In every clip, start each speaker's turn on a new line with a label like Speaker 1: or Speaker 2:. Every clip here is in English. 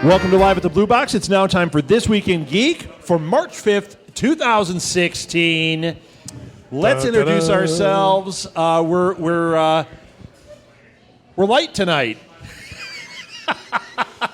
Speaker 1: Welcome to Live at the Blue Box. It's now time for This Week in Geek for March 5th, 2016. Let's introduce ourselves. We're light tonight.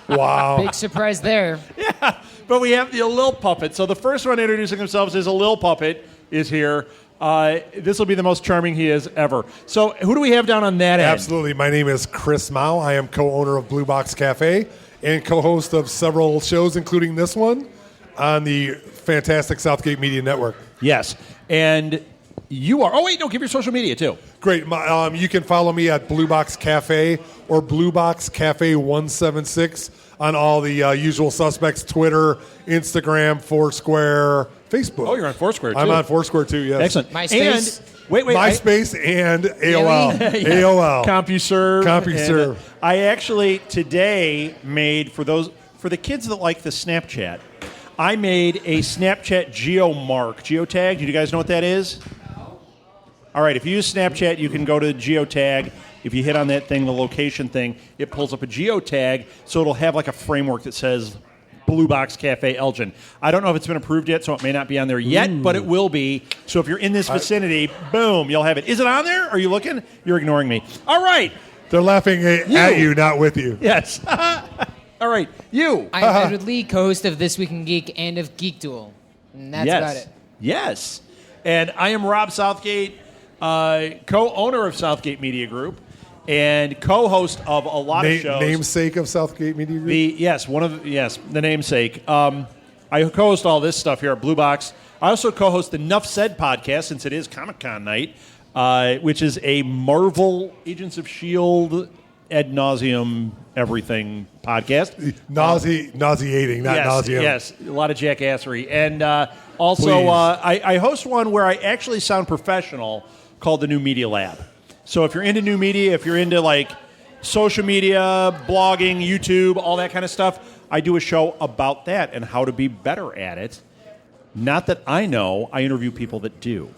Speaker 2: Wow.
Speaker 3: Big surprise there.
Speaker 1: Yeah, but we have the Lil Puppet. So the first one introducing themselves is a Lil Puppet is here. This will be the most charming he is ever. So who do we have down on that end?
Speaker 2: Absolutely. My name is Chris Mao. I am co-owner of Blue Box Cafe and co-host of several shows, including this one, on the fantastic Southgate Media Network.
Speaker 1: Yes. And you are... Oh, wait, no, give your social media, too.
Speaker 2: Great. You can follow me at Blue Box Cafe or Blue Box Cafe 176 on all the usual suspects, Twitter, Instagram, Foursquare, Facebook.
Speaker 1: Oh, you're on Foursquare, too.
Speaker 2: I'm on Foursquare, too, yes.
Speaker 1: Excellent.
Speaker 3: MySpace.
Speaker 1: And, wait.
Speaker 2: MySpace and AOL.
Speaker 3: Really?
Speaker 2: AOL.
Speaker 1: CompuServe.
Speaker 2: CompuServe.
Speaker 1: And, I actually today made, for the kids that like the Snapchat, I made a Snapchat geotag. Do you guys know what that is? All right, if you use Snapchat, you can go to geotag. If you hit on that thing, the location thing, it pulls up a geotag, so it'll have like a framework that says Blue Box Cafe Elgin. I don't know if it's been approved yet, so it may not be on there yet, but it will be. So if you're in this vicinity, boom, you'll have it. Is it on there? Are you looking? You're ignoring me. All right.
Speaker 2: They're laughing at you, not with you.
Speaker 1: Yes. All right, you.
Speaker 3: I'm Edward Lee, co-host of This Week in Geek and of Geek Duel. And that's about it.
Speaker 1: Yes. And I am Rob Southgate, co-owner of Southgate Media Group and co-host of a lot of shows.
Speaker 2: Namesake of Southgate Media Group?
Speaker 1: The namesake. I co-host all this stuff here at Blue Box. I also co-host the Nuff Said podcast, since it is Comic-Con night, which is a Marvel, Agents of S.H.I.E.L.D., ad nauseum everything podcast.
Speaker 2: Nauseating, not nauseum.
Speaker 1: Yes, a lot of jackassery. And also, I host one where I actually sound professional called the New Media Lab. So if you're into new media, if you're into like social media, blogging, YouTube, all that kind of stuff, I do a show about that and how to be better at it. Not that I know, I interview people that do.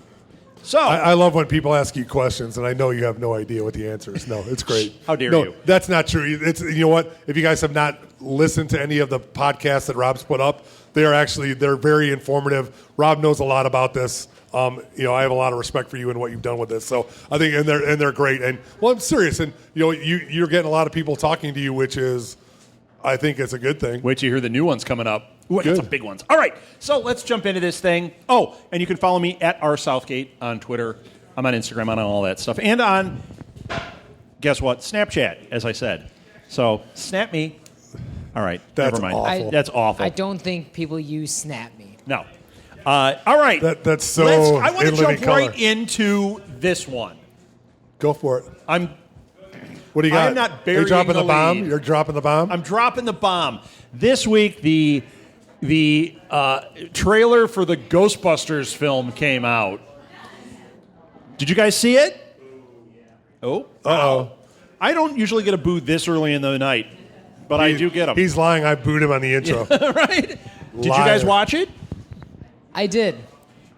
Speaker 1: So
Speaker 2: I love when people ask you questions, and I know you have no idea what the answer is. No, it's great.
Speaker 1: How dare you?
Speaker 2: That's not true. It's, you know what? If you guys have not listened to any of the podcasts that Rob's put up, they're very informative. Rob knows a lot about this. I have a lot of respect for you and what you've done with this. So I think, and they're great. And well, I'm serious, and you're getting a lot of people talking to you, which is, I think, it's a good thing.
Speaker 1: Wait till you hear the new ones coming up. Ooh, I got some big ones. All right, so let's jump into this thing. Oh, and you can follow me at rsouthgate on Twitter. I'm on Instagram, I'm on all that stuff. And on, guess what, Snapchat, as I said. So, snap me. All right, never mind.
Speaker 2: Awful.
Speaker 1: That's awful.
Speaker 3: I don't think people use Snap Me.
Speaker 1: No. All right.
Speaker 2: That's so
Speaker 1: I want to
Speaker 2: in
Speaker 1: jump
Speaker 2: living color.
Speaker 1: right into this one.
Speaker 2: Go for it. What do you got?
Speaker 1: I'm not burying
Speaker 2: You're dropping the bomb?
Speaker 1: lead.
Speaker 2: You're dropping the bomb?
Speaker 1: I'm dropping the bomb. This week, the trailer for the Ghostbusters film came out. Did you guys see it? Oh.
Speaker 2: Uh-oh.
Speaker 1: I don't usually get a boo this early in the night, but I do get them.
Speaker 2: He's lying. I booed him on the intro.
Speaker 1: Right? Did you guys watch it?
Speaker 3: I did.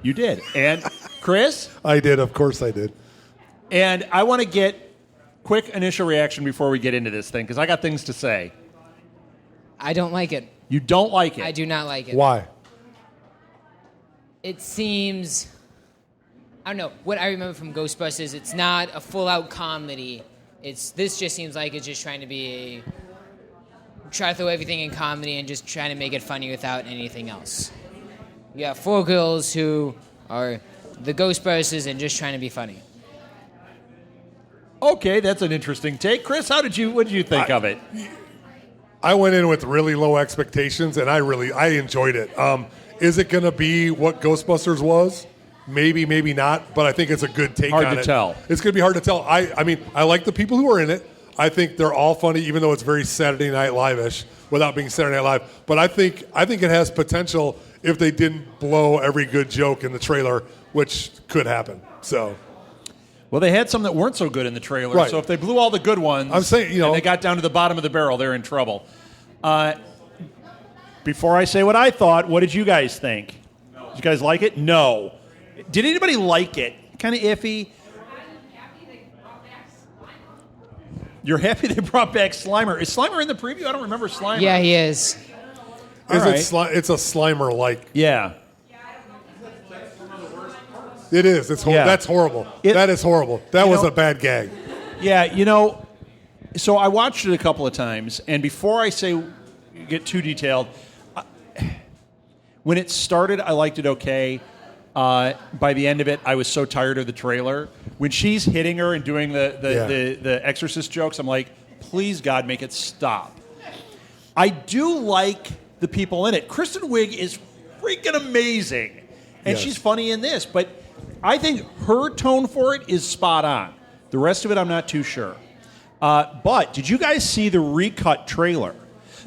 Speaker 1: You did. And Chris?
Speaker 2: I did. Of course I did.
Speaker 1: And I want to get quick initial reaction before we get into this thing, because I got things to say.
Speaker 3: I don't like it.
Speaker 1: You don't like it?
Speaker 3: I do not like it.
Speaker 2: Why?
Speaker 3: It seems... I don't know. What I remember from Ghostbusters, it's not a full-out comedy. This just seems like it's just trying to try to throw everything in comedy and just trying to make it funny without anything else. You have four girls who are the Ghostbusters and just trying to be funny.
Speaker 1: Okay, that's an interesting take. Chris, what did you think of it?
Speaker 2: I went in with really low expectations, and I enjoyed it. Is it going to be what Ghostbusters was? Maybe, maybe not, but I think it's a good take on it.
Speaker 1: Hard to tell.
Speaker 2: It's going to be hard to tell. I mean, I like the people who are in it. I think they're all funny, even though it's very Saturday Night Live-ish, without being Saturday Night Live. But I think it has potential if they didn't blow every good joke in the trailer, which could happen. So...
Speaker 1: Well, they had some that weren't so good in the trailer,
Speaker 2: right.
Speaker 1: So if they blew all the good ones,
Speaker 2: I'm saying,
Speaker 1: and they got down to the bottom of the barrel, they're in trouble. Before I say what I thought, what did you guys think? No. Did you guys like it? No. Did anybody like it? Kind of iffy. You're happy they brought back Slimer. Is Slimer in the preview? I don't remember Slimer.
Speaker 3: Yeah, he is.
Speaker 2: It's a Slimer-like.
Speaker 1: Yeah.
Speaker 2: It is. It's
Speaker 1: Yeah.
Speaker 2: That's horrible. That is horrible. That was a bad gag.
Speaker 1: Yeah, so I watched it a couple of times, and before I get too detailed, when it started, I liked it okay. By the end of it, I was so tired of the trailer. When she's hitting her and doing the Exorcist jokes, I'm like, please, God, make it stop. I do like the people in it. Kristen Wiig is freaking amazing, and she's funny in this, but I think her tone for it is spot on. The rest of it, I'm not too sure. But did you guys see the recut trailer?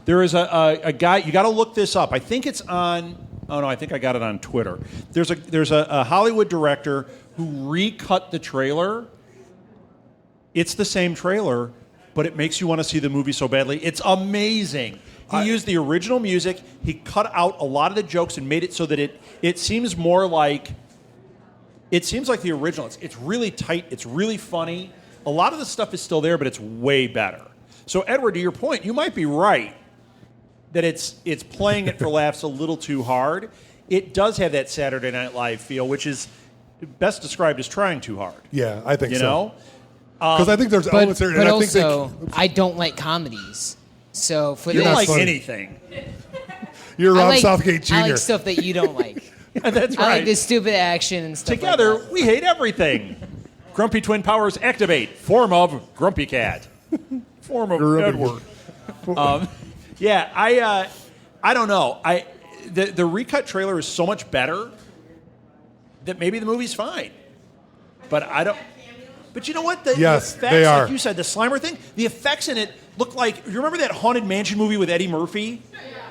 Speaker 1: There is a guy. You got to look this up. I think it's on. Oh no, I think I got it on Twitter. There's a Hollywood director who recut the trailer. It's the same trailer, but it makes you want to see the movie so badly. It's amazing. He used the original music. He cut out a lot of the jokes and made it so that it seems more like. It seems like the original. It's really tight. It's really funny. A lot of the stuff is still there, but it's way better. So, Edward, to your point, you might be right that it's playing it for laughs a little too hard. It does have that Saturday Night Live feel, which is best described as trying too hard.
Speaker 2: Yeah, I think so.
Speaker 1: You know?
Speaker 2: Because I think there's elements there.
Speaker 3: But
Speaker 2: and
Speaker 3: also, I don't like comedies. So for
Speaker 1: You don't
Speaker 3: this,
Speaker 1: like anything.
Speaker 2: You're
Speaker 3: I
Speaker 2: Rob
Speaker 3: like,
Speaker 2: Southgate Jr.
Speaker 3: I like stuff that you don't like.
Speaker 1: Yeah, that's
Speaker 3: I
Speaker 1: right.
Speaker 3: like this stupid action and stuff
Speaker 1: Together,
Speaker 3: like that.
Speaker 1: we hate everything. Grumpy Twin Powers activate. Form of Grumpy Cat. Form of
Speaker 2: Grumpy.
Speaker 1: Edward. Yeah, I don't know. The recut trailer is so much better that maybe the movie's fine. But I don't. But you know what? The
Speaker 2: Yes,
Speaker 1: effects,
Speaker 2: they are.
Speaker 1: like you said, the Slimer thing, the effects in it look like. You remember that Haunted Mansion movie with Eddie Murphy?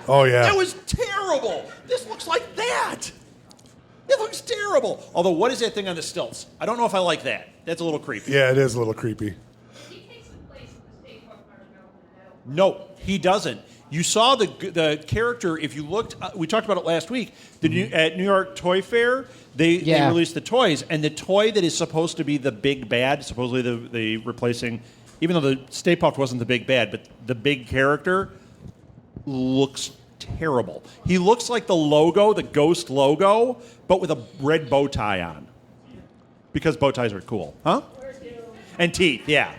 Speaker 2: Oh, yeah.
Speaker 1: That was terrible. This looks like that. It looks terrible. Although, what is that thing on the stilts? I don't know if I like that. That's a little creepy.
Speaker 2: Yeah, it is a little creepy.
Speaker 1: No, he doesn't. You saw the character. If you looked, we talked about it last week. At New York Toy Fair, they released the toys, and the toy that is supposed to be the big bad, supposedly the replacing, even though the Stay Puft wasn't the big bad, but the big character looks terrible. He looks like the logo, the Ghost logo, but with a red bow tie on. Because bow ties are cool, huh? And teeth, yeah.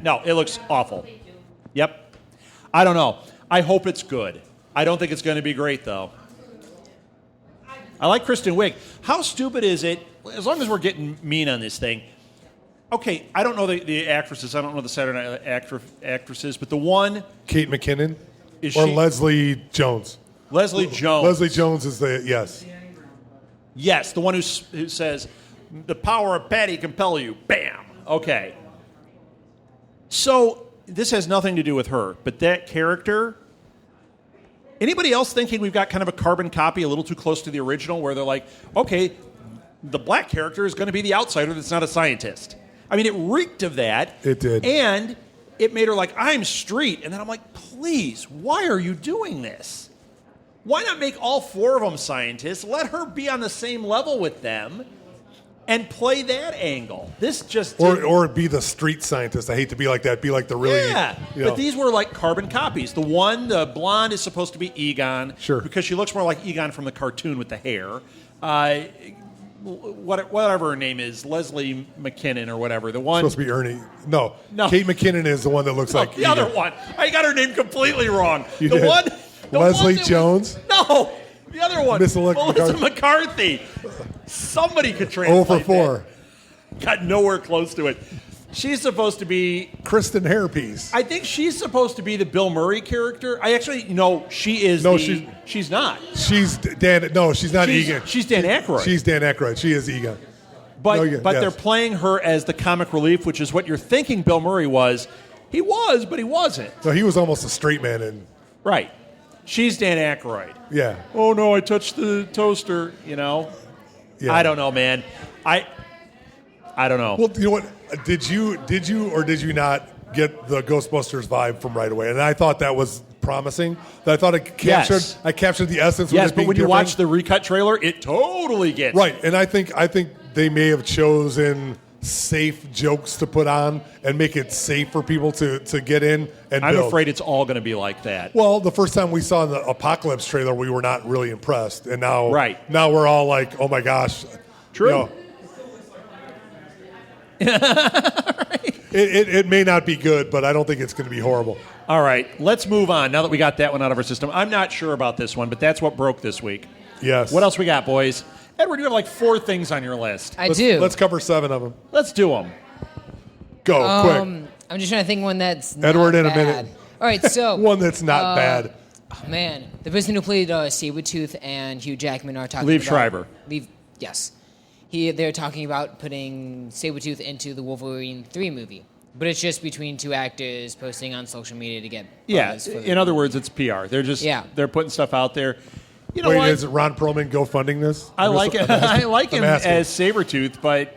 Speaker 1: No, it looks awful. Yep. I don't know. I hope it's good. I don't think it's going to be great, though. I like Kristen Wiig. How stupid is it, as long as we're getting mean on this thing, okay, I don't know the actresses. I don't know the Saturday Night actresses, but the one...
Speaker 2: Kate McKinnon?
Speaker 1: Is
Speaker 2: or
Speaker 1: she,
Speaker 2: Leslie Jones?
Speaker 1: Leslie Jones.
Speaker 2: Leslie Jones is yes.
Speaker 1: Yes, the one who says, the power of Patty compel you. Bam. Okay. So, this has nothing to do with her, but that character... Anybody else thinking we've got kind of a carbon copy a little too close to the original where they're like, okay, the black character is going to be the outsider that's not a scientist? I mean, it reeked of that.
Speaker 2: It did.
Speaker 1: And it made her like, I'm street. And then I'm like, please, why are you doing this? Why not make all four of them scientists? Let her be on the same level with them and play that angle. This just
Speaker 2: or be the street scientist. I hate to be like that. Be like the really
Speaker 1: But these were like carbon copies. The blonde is supposed to be Egon,
Speaker 2: sure,
Speaker 1: because she looks more like Egon from the cartoon with the hair. Whatever her name is, Leslie McKinnon or whatever. The one
Speaker 2: supposed to be Ernie. No. Kate McKinnon is the one that looks like
Speaker 1: the other one. I got her name completely wrong.
Speaker 2: Leslie Jones.
Speaker 1: No. The other one,
Speaker 2: Melissa
Speaker 1: McCarthy. Somebody could translate
Speaker 2: 0 for 4.
Speaker 1: That. Got nowhere close to it. She's supposed to be...
Speaker 2: Kristen Hairpiece.
Speaker 1: I think she's supposed to be the Bill Murray character. She is she's not.
Speaker 2: She's Dan... No, she's not Egan.
Speaker 1: She's Dan Aykroyd.
Speaker 2: She's Dan Aykroyd. She is Egan.
Speaker 1: But they're playing her as the comic relief, which is what you're thinking Bill Murray was. He was, but he wasn't.
Speaker 2: No, he was almost a straight man.
Speaker 1: Right. She's Dan Aykroyd.
Speaker 2: Yeah.
Speaker 1: Oh, no, I touched the toaster, Yeah. I don't know, man. I don't know.
Speaker 2: Well, you know what? Did you or did you not get the Ghostbusters vibe from right away? And I thought that was promising. I thought it captured.
Speaker 1: Yes.
Speaker 2: I captured the essence.
Speaker 1: Yes,
Speaker 2: of it
Speaker 1: but
Speaker 2: being
Speaker 1: when you
Speaker 2: different.
Speaker 1: watch the recut trailer, it totally gets
Speaker 2: right. And I think they may have chosen safe jokes to put on and make it safe for people to get in and
Speaker 1: I'm
Speaker 2: build.
Speaker 1: afraid it's all going to be like that.
Speaker 2: Well, the first time we saw the Apocalypse trailer, we were not really impressed, and now we're all like, "Oh my gosh!"
Speaker 1: True.
Speaker 2: You know, it may not be good, but I don't think it's going to be horrible.
Speaker 1: All right, let's move on. Now that we got that one out of our system, I'm not sure about this one, but that's what broke this week.
Speaker 2: Yes.
Speaker 1: What else we got, boys? Edward, you have like 4 things on your list.
Speaker 3: I do.
Speaker 2: Let's cover 7 of them.
Speaker 1: Let's do them.
Speaker 2: Go quick.
Speaker 3: I'm just trying to think one that's not
Speaker 2: Edward in a
Speaker 3: bad.
Speaker 2: minute.
Speaker 3: All right, so
Speaker 2: One that's not bad.
Speaker 3: oh, man, the person who played Sabretooth and Hugh Jackman are talking
Speaker 1: Liev
Speaker 3: about
Speaker 1: Schreiber.
Speaker 3: Yes, they're talking about putting Sabretooth into the Wolverine 3 movie, but it's just between 2 actors posting on social media to get buzz for the
Speaker 1: in other words, it's PR. They're just they're putting stuff out there. You know
Speaker 2: Wait,
Speaker 1: what?
Speaker 2: is Ron Perlman GoFunding this?
Speaker 1: I like it. I like him
Speaker 2: asking.
Speaker 1: as Sabretooth, but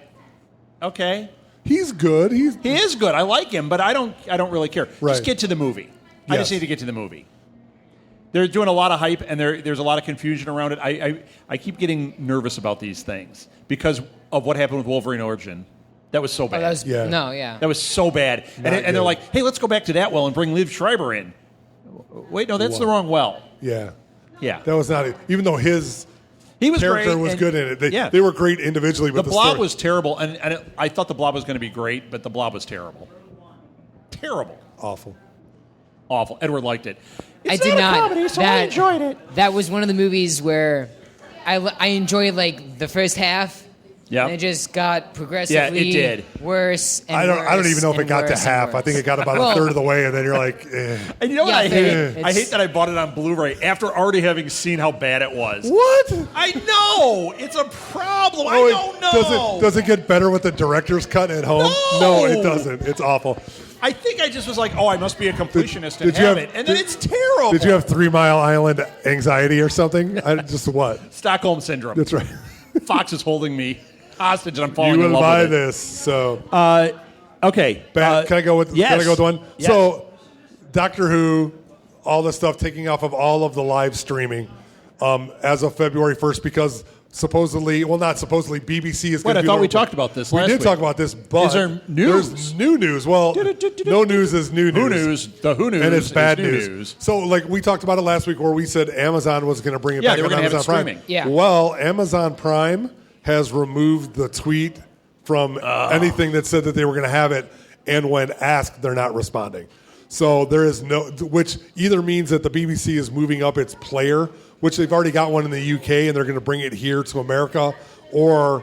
Speaker 1: okay.
Speaker 2: He's good.
Speaker 1: He is good. I like him, but I don't really care.
Speaker 2: Right.
Speaker 1: Just get to the movie. I
Speaker 2: Yes.
Speaker 1: just need to get to the movie. They're doing a lot of hype, and there's a lot of confusion around it. I keep getting nervous about these things because of what happened with Wolverine Origin. That was so bad. That was so bad. And they're like, hey, let's go back to that well and bring Liev Schreiber in. Wait, no, that's the wrong well.
Speaker 2: Yeah.
Speaker 1: Yeah.
Speaker 2: That was not it. Even though his character
Speaker 1: great,
Speaker 2: was
Speaker 1: and-
Speaker 2: good in it. They were great individually. But
Speaker 1: The Blob
Speaker 2: story.
Speaker 1: was terrible, and I thought the Blob was going to be great, but the Blob was terrible. Terrible.
Speaker 2: Awful.
Speaker 1: Awful. Edward liked it.
Speaker 3: I did not.
Speaker 1: Comedy, so I enjoyed it.
Speaker 3: That was one of the movies where I enjoyed like the first half.
Speaker 1: Yeah.
Speaker 3: And it just got progressively
Speaker 1: it did.
Speaker 3: worse and
Speaker 2: I don't even know if it got to
Speaker 3: worse and
Speaker 2: half. I
Speaker 3: worse.
Speaker 2: think it got about a third of the way, and then you're like, eh.
Speaker 1: And you know what
Speaker 3: Yeah,
Speaker 1: I hate?
Speaker 3: it's-
Speaker 1: I hate that I bought it on Blu-ray after already having seen how bad it was.
Speaker 2: What?
Speaker 1: I know! It's a problem. I don't know.
Speaker 2: Does it get better with the director's cut at home?
Speaker 1: No!
Speaker 2: It doesn't. It's awful.
Speaker 1: I think I just was like, oh, I must be a completionist and
Speaker 2: Did you
Speaker 1: have
Speaker 2: have-
Speaker 1: it. And then it's terrible.
Speaker 2: Did you have 3 Mile Island anxiety or something? Just what?
Speaker 1: Stockholm Syndrome.
Speaker 2: That's right.
Speaker 1: Fox is holding me hostage and I'm falling
Speaker 2: You
Speaker 1: in
Speaker 2: will
Speaker 1: love
Speaker 2: buy
Speaker 1: with it.
Speaker 2: this. So,
Speaker 1: Okay.
Speaker 2: can I go with?
Speaker 1: Yes.
Speaker 2: Can I go with one?
Speaker 1: Yes.
Speaker 2: So, Doctor Who, all the stuff taking off of all of the live streaming as of February 1st because supposedly, well, not supposedly, BBC is going to
Speaker 1: Wait, I thought we talked about this last
Speaker 2: We did
Speaker 1: week.
Speaker 2: talk about this, but
Speaker 1: Is there news?
Speaker 2: there's new news. Well, no news is new news.
Speaker 1: Who news? The Who news
Speaker 2: and it's bad
Speaker 1: is new news.
Speaker 2: So, like we talked about it last week, where we said Amazon was going to bring it
Speaker 1: Yeah,
Speaker 2: back
Speaker 1: they were
Speaker 2: on
Speaker 1: gonna have
Speaker 2: Amazon
Speaker 1: it
Speaker 2: Prime.
Speaker 1: streaming.
Speaker 3: Yeah.
Speaker 2: Well, Amazon Prime has removed the tweet from anything that said that they were going to have it, and when asked, they're not responding. So there is no, which either means that the BBC is moving up its player, which they've already got one in the UK, and they're going to bring it here to America, or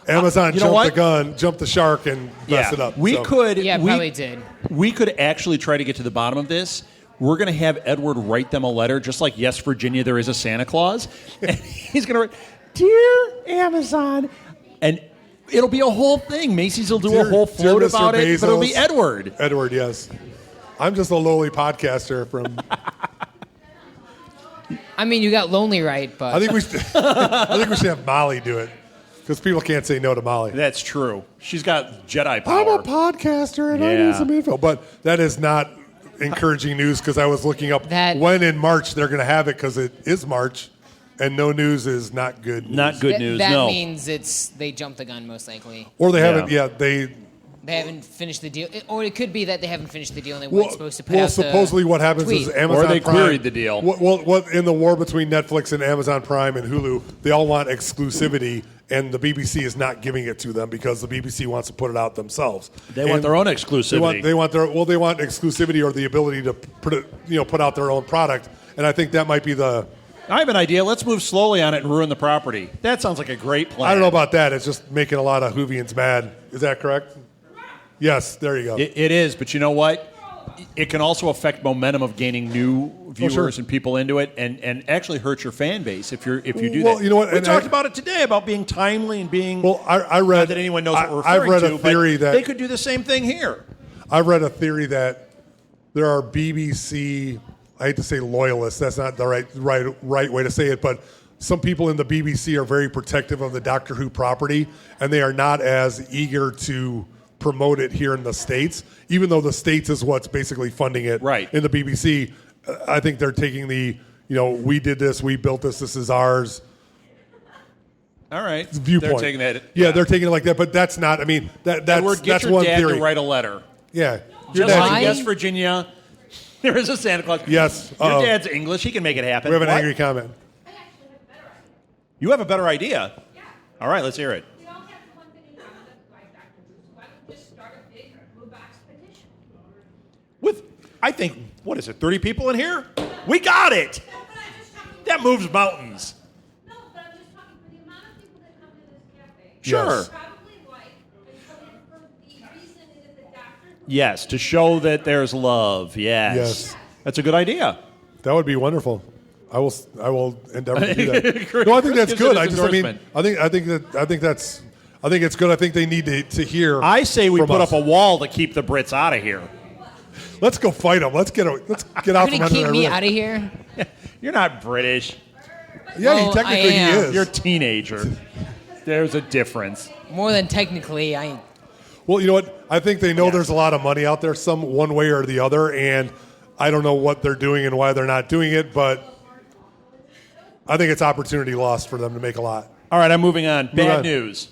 Speaker 2: Amazon jumped the shark, and messed it up.
Speaker 1: We
Speaker 3: probably did.
Speaker 1: We could actually try to get to the bottom of this. We're going to have Edward write them a letter, just like Yes, Virginia, there is a Santa Claus. And he's going to write, Dear Amazon. And it'll be a whole thing. Macy's will do a whole float
Speaker 2: Dear
Speaker 1: about
Speaker 2: Mr.
Speaker 1: it, but it'll be
Speaker 2: Bezos.
Speaker 1: Edward.
Speaker 2: Edward, yes. I'm just a lowly podcaster from.
Speaker 3: I mean, you got Lonely Right, but
Speaker 2: I think we should have Molly do it because people can't say no to Molly.
Speaker 1: That's true. She's got Jedi
Speaker 2: I'm
Speaker 1: power.
Speaker 2: a podcaster and I
Speaker 1: Yeah.
Speaker 2: need some info, but that is not encouraging news because I was looking up when in March they're going to have it because it is March, and no news is not good news.
Speaker 1: Not good news,
Speaker 3: that
Speaker 1: no.
Speaker 3: means they jumped the gun most likely.
Speaker 2: Or they haven't. Yeah,
Speaker 3: They haven't finished the deal, or it could be that they haven't finished the deal and they weren't supposed to put out the
Speaker 2: supposedly what happens
Speaker 3: tweet.
Speaker 2: is Amazon
Speaker 1: Or they
Speaker 2: Prime,
Speaker 1: queried the deal.
Speaker 2: What in the war between Netflix and Amazon Prime and Hulu, they all want exclusivity, and the BBC is not giving it to them because the BBC wants to put it out themselves.
Speaker 1: They want their own exclusivity.
Speaker 2: They want exclusivity or the ability to put out their own product, and I think that might be the.
Speaker 1: I have an idea. Let's move slowly on it and ruin the property. That sounds like a great plan.
Speaker 2: I don't know about that. It's just making a lot of Whovians mad. Is that correct? Yes, there you go.
Speaker 1: It is, but you know what? It can also affect momentum of gaining new viewers and people into it, and actually hurt your fan base if you do that.
Speaker 2: You know what?
Speaker 1: We talked about it today about being timely and being.
Speaker 2: Well, I read
Speaker 1: not that anyone knows what we're
Speaker 2: I've
Speaker 1: referring
Speaker 2: read
Speaker 1: to,
Speaker 2: a theory
Speaker 1: but
Speaker 2: that
Speaker 1: they could do the same thing here.
Speaker 2: I've read a theory that there are BBC. I hate to say loyalists. That's not the right way to say it, but some people in the BBC are very protective of the Doctor Who property, and they are not as eager to promote it here in the States, even though the States is what's basically funding it in the BBC. I think they're taking we did this, we built this is ours.
Speaker 1: All right.
Speaker 2: viewpoint.
Speaker 1: They're taking that.
Speaker 2: Yeah, they're taking it like that, but that's not. I mean, that's
Speaker 1: Edward, get
Speaker 2: that's
Speaker 1: your
Speaker 2: one
Speaker 1: dad
Speaker 2: theory.
Speaker 1: to write a letter.
Speaker 2: Yeah, your
Speaker 1: Just
Speaker 2: dad.
Speaker 1: like West Virginia, there is a Santa Claus.
Speaker 2: Yes.
Speaker 1: Your
Speaker 2: Uh-oh.
Speaker 1: dad's English. He can make it happen.
Speaker 2: We have an
Speaker 1: What?
Speaker 2: angry comment.
Speaker 4: I actually have a better idea.
Speaker 1: You have a better idea?
Speaker 4: Yeah.
Speaker 1: All right, let's hear it.
Speaker 4: We all have one thing in common that's like Dr. Bruce. Why don't we just start a big blue box petition?
Speaker 1: With, I think, what is it, 30 people in here? We got it.
Speaker 4: No, but I'm just talking.
Speaker 1: That moves mountains.
Speaker 4: No, but I'm just talking for the amount of people that come to this cafe.
Speaker 1: Sure.
Speaker 2: Yes.
Speaker 4: Probably like, and come in for the reason is it the doctor?
Speaker 1: Yes, to show that there's love. Yes.
Speaker 2: Yes.
Speaker 1: That's a good idea.
Speaker 2: That would be wonderful. I will endeavor to do that.
Speaker 1: Chris
Speaker 2: No, I think that's
Speaker 1: gives it
Speaker 2: good.
Speaker 1: his
Speaker 2: I think
Speaker 1: endorsement.
Speaker 2: it's good. I think they need to hear.
Speaker 1: I say we
Speaker 2: from
Speaker 1: put
Speaker 2: us.
Speaker 1: up a wall to keep the Brits out of here.
Speaker 2: Let's go fight them. Let's get out
Speaker 3: You're
Speaker 2: from
Speaker 3: gonna
Speaker 2: under
Speaker 3: keep
Speaker 2: their
Speaker 3: me
Speaker 2: roof.
Speaker 3: out of here?
Speaker 1: You're not British.
Speaker 2: Yeah,
Speaker 3: Well,
Speaker 2: technically
Speaker 3: I
Speaker 2: he
Speaker 3: am.
Speaker 2: is.
Speaker 1: You're a teenager. There's a difference.
Speaker 3: More than technically, I.
Speaker 2: Well, you know what? I think they know
Speaker 1: Yes.
Speaker 2: there's a lot of money out there, some one way or the other, and I don't know what they're doing and why they're not doing it, but I think it's opportunity lost for them to make a lot.
Speaker 1: All right, I'm moving on. Bad
Speaker 2: on.
Speaker 1: news.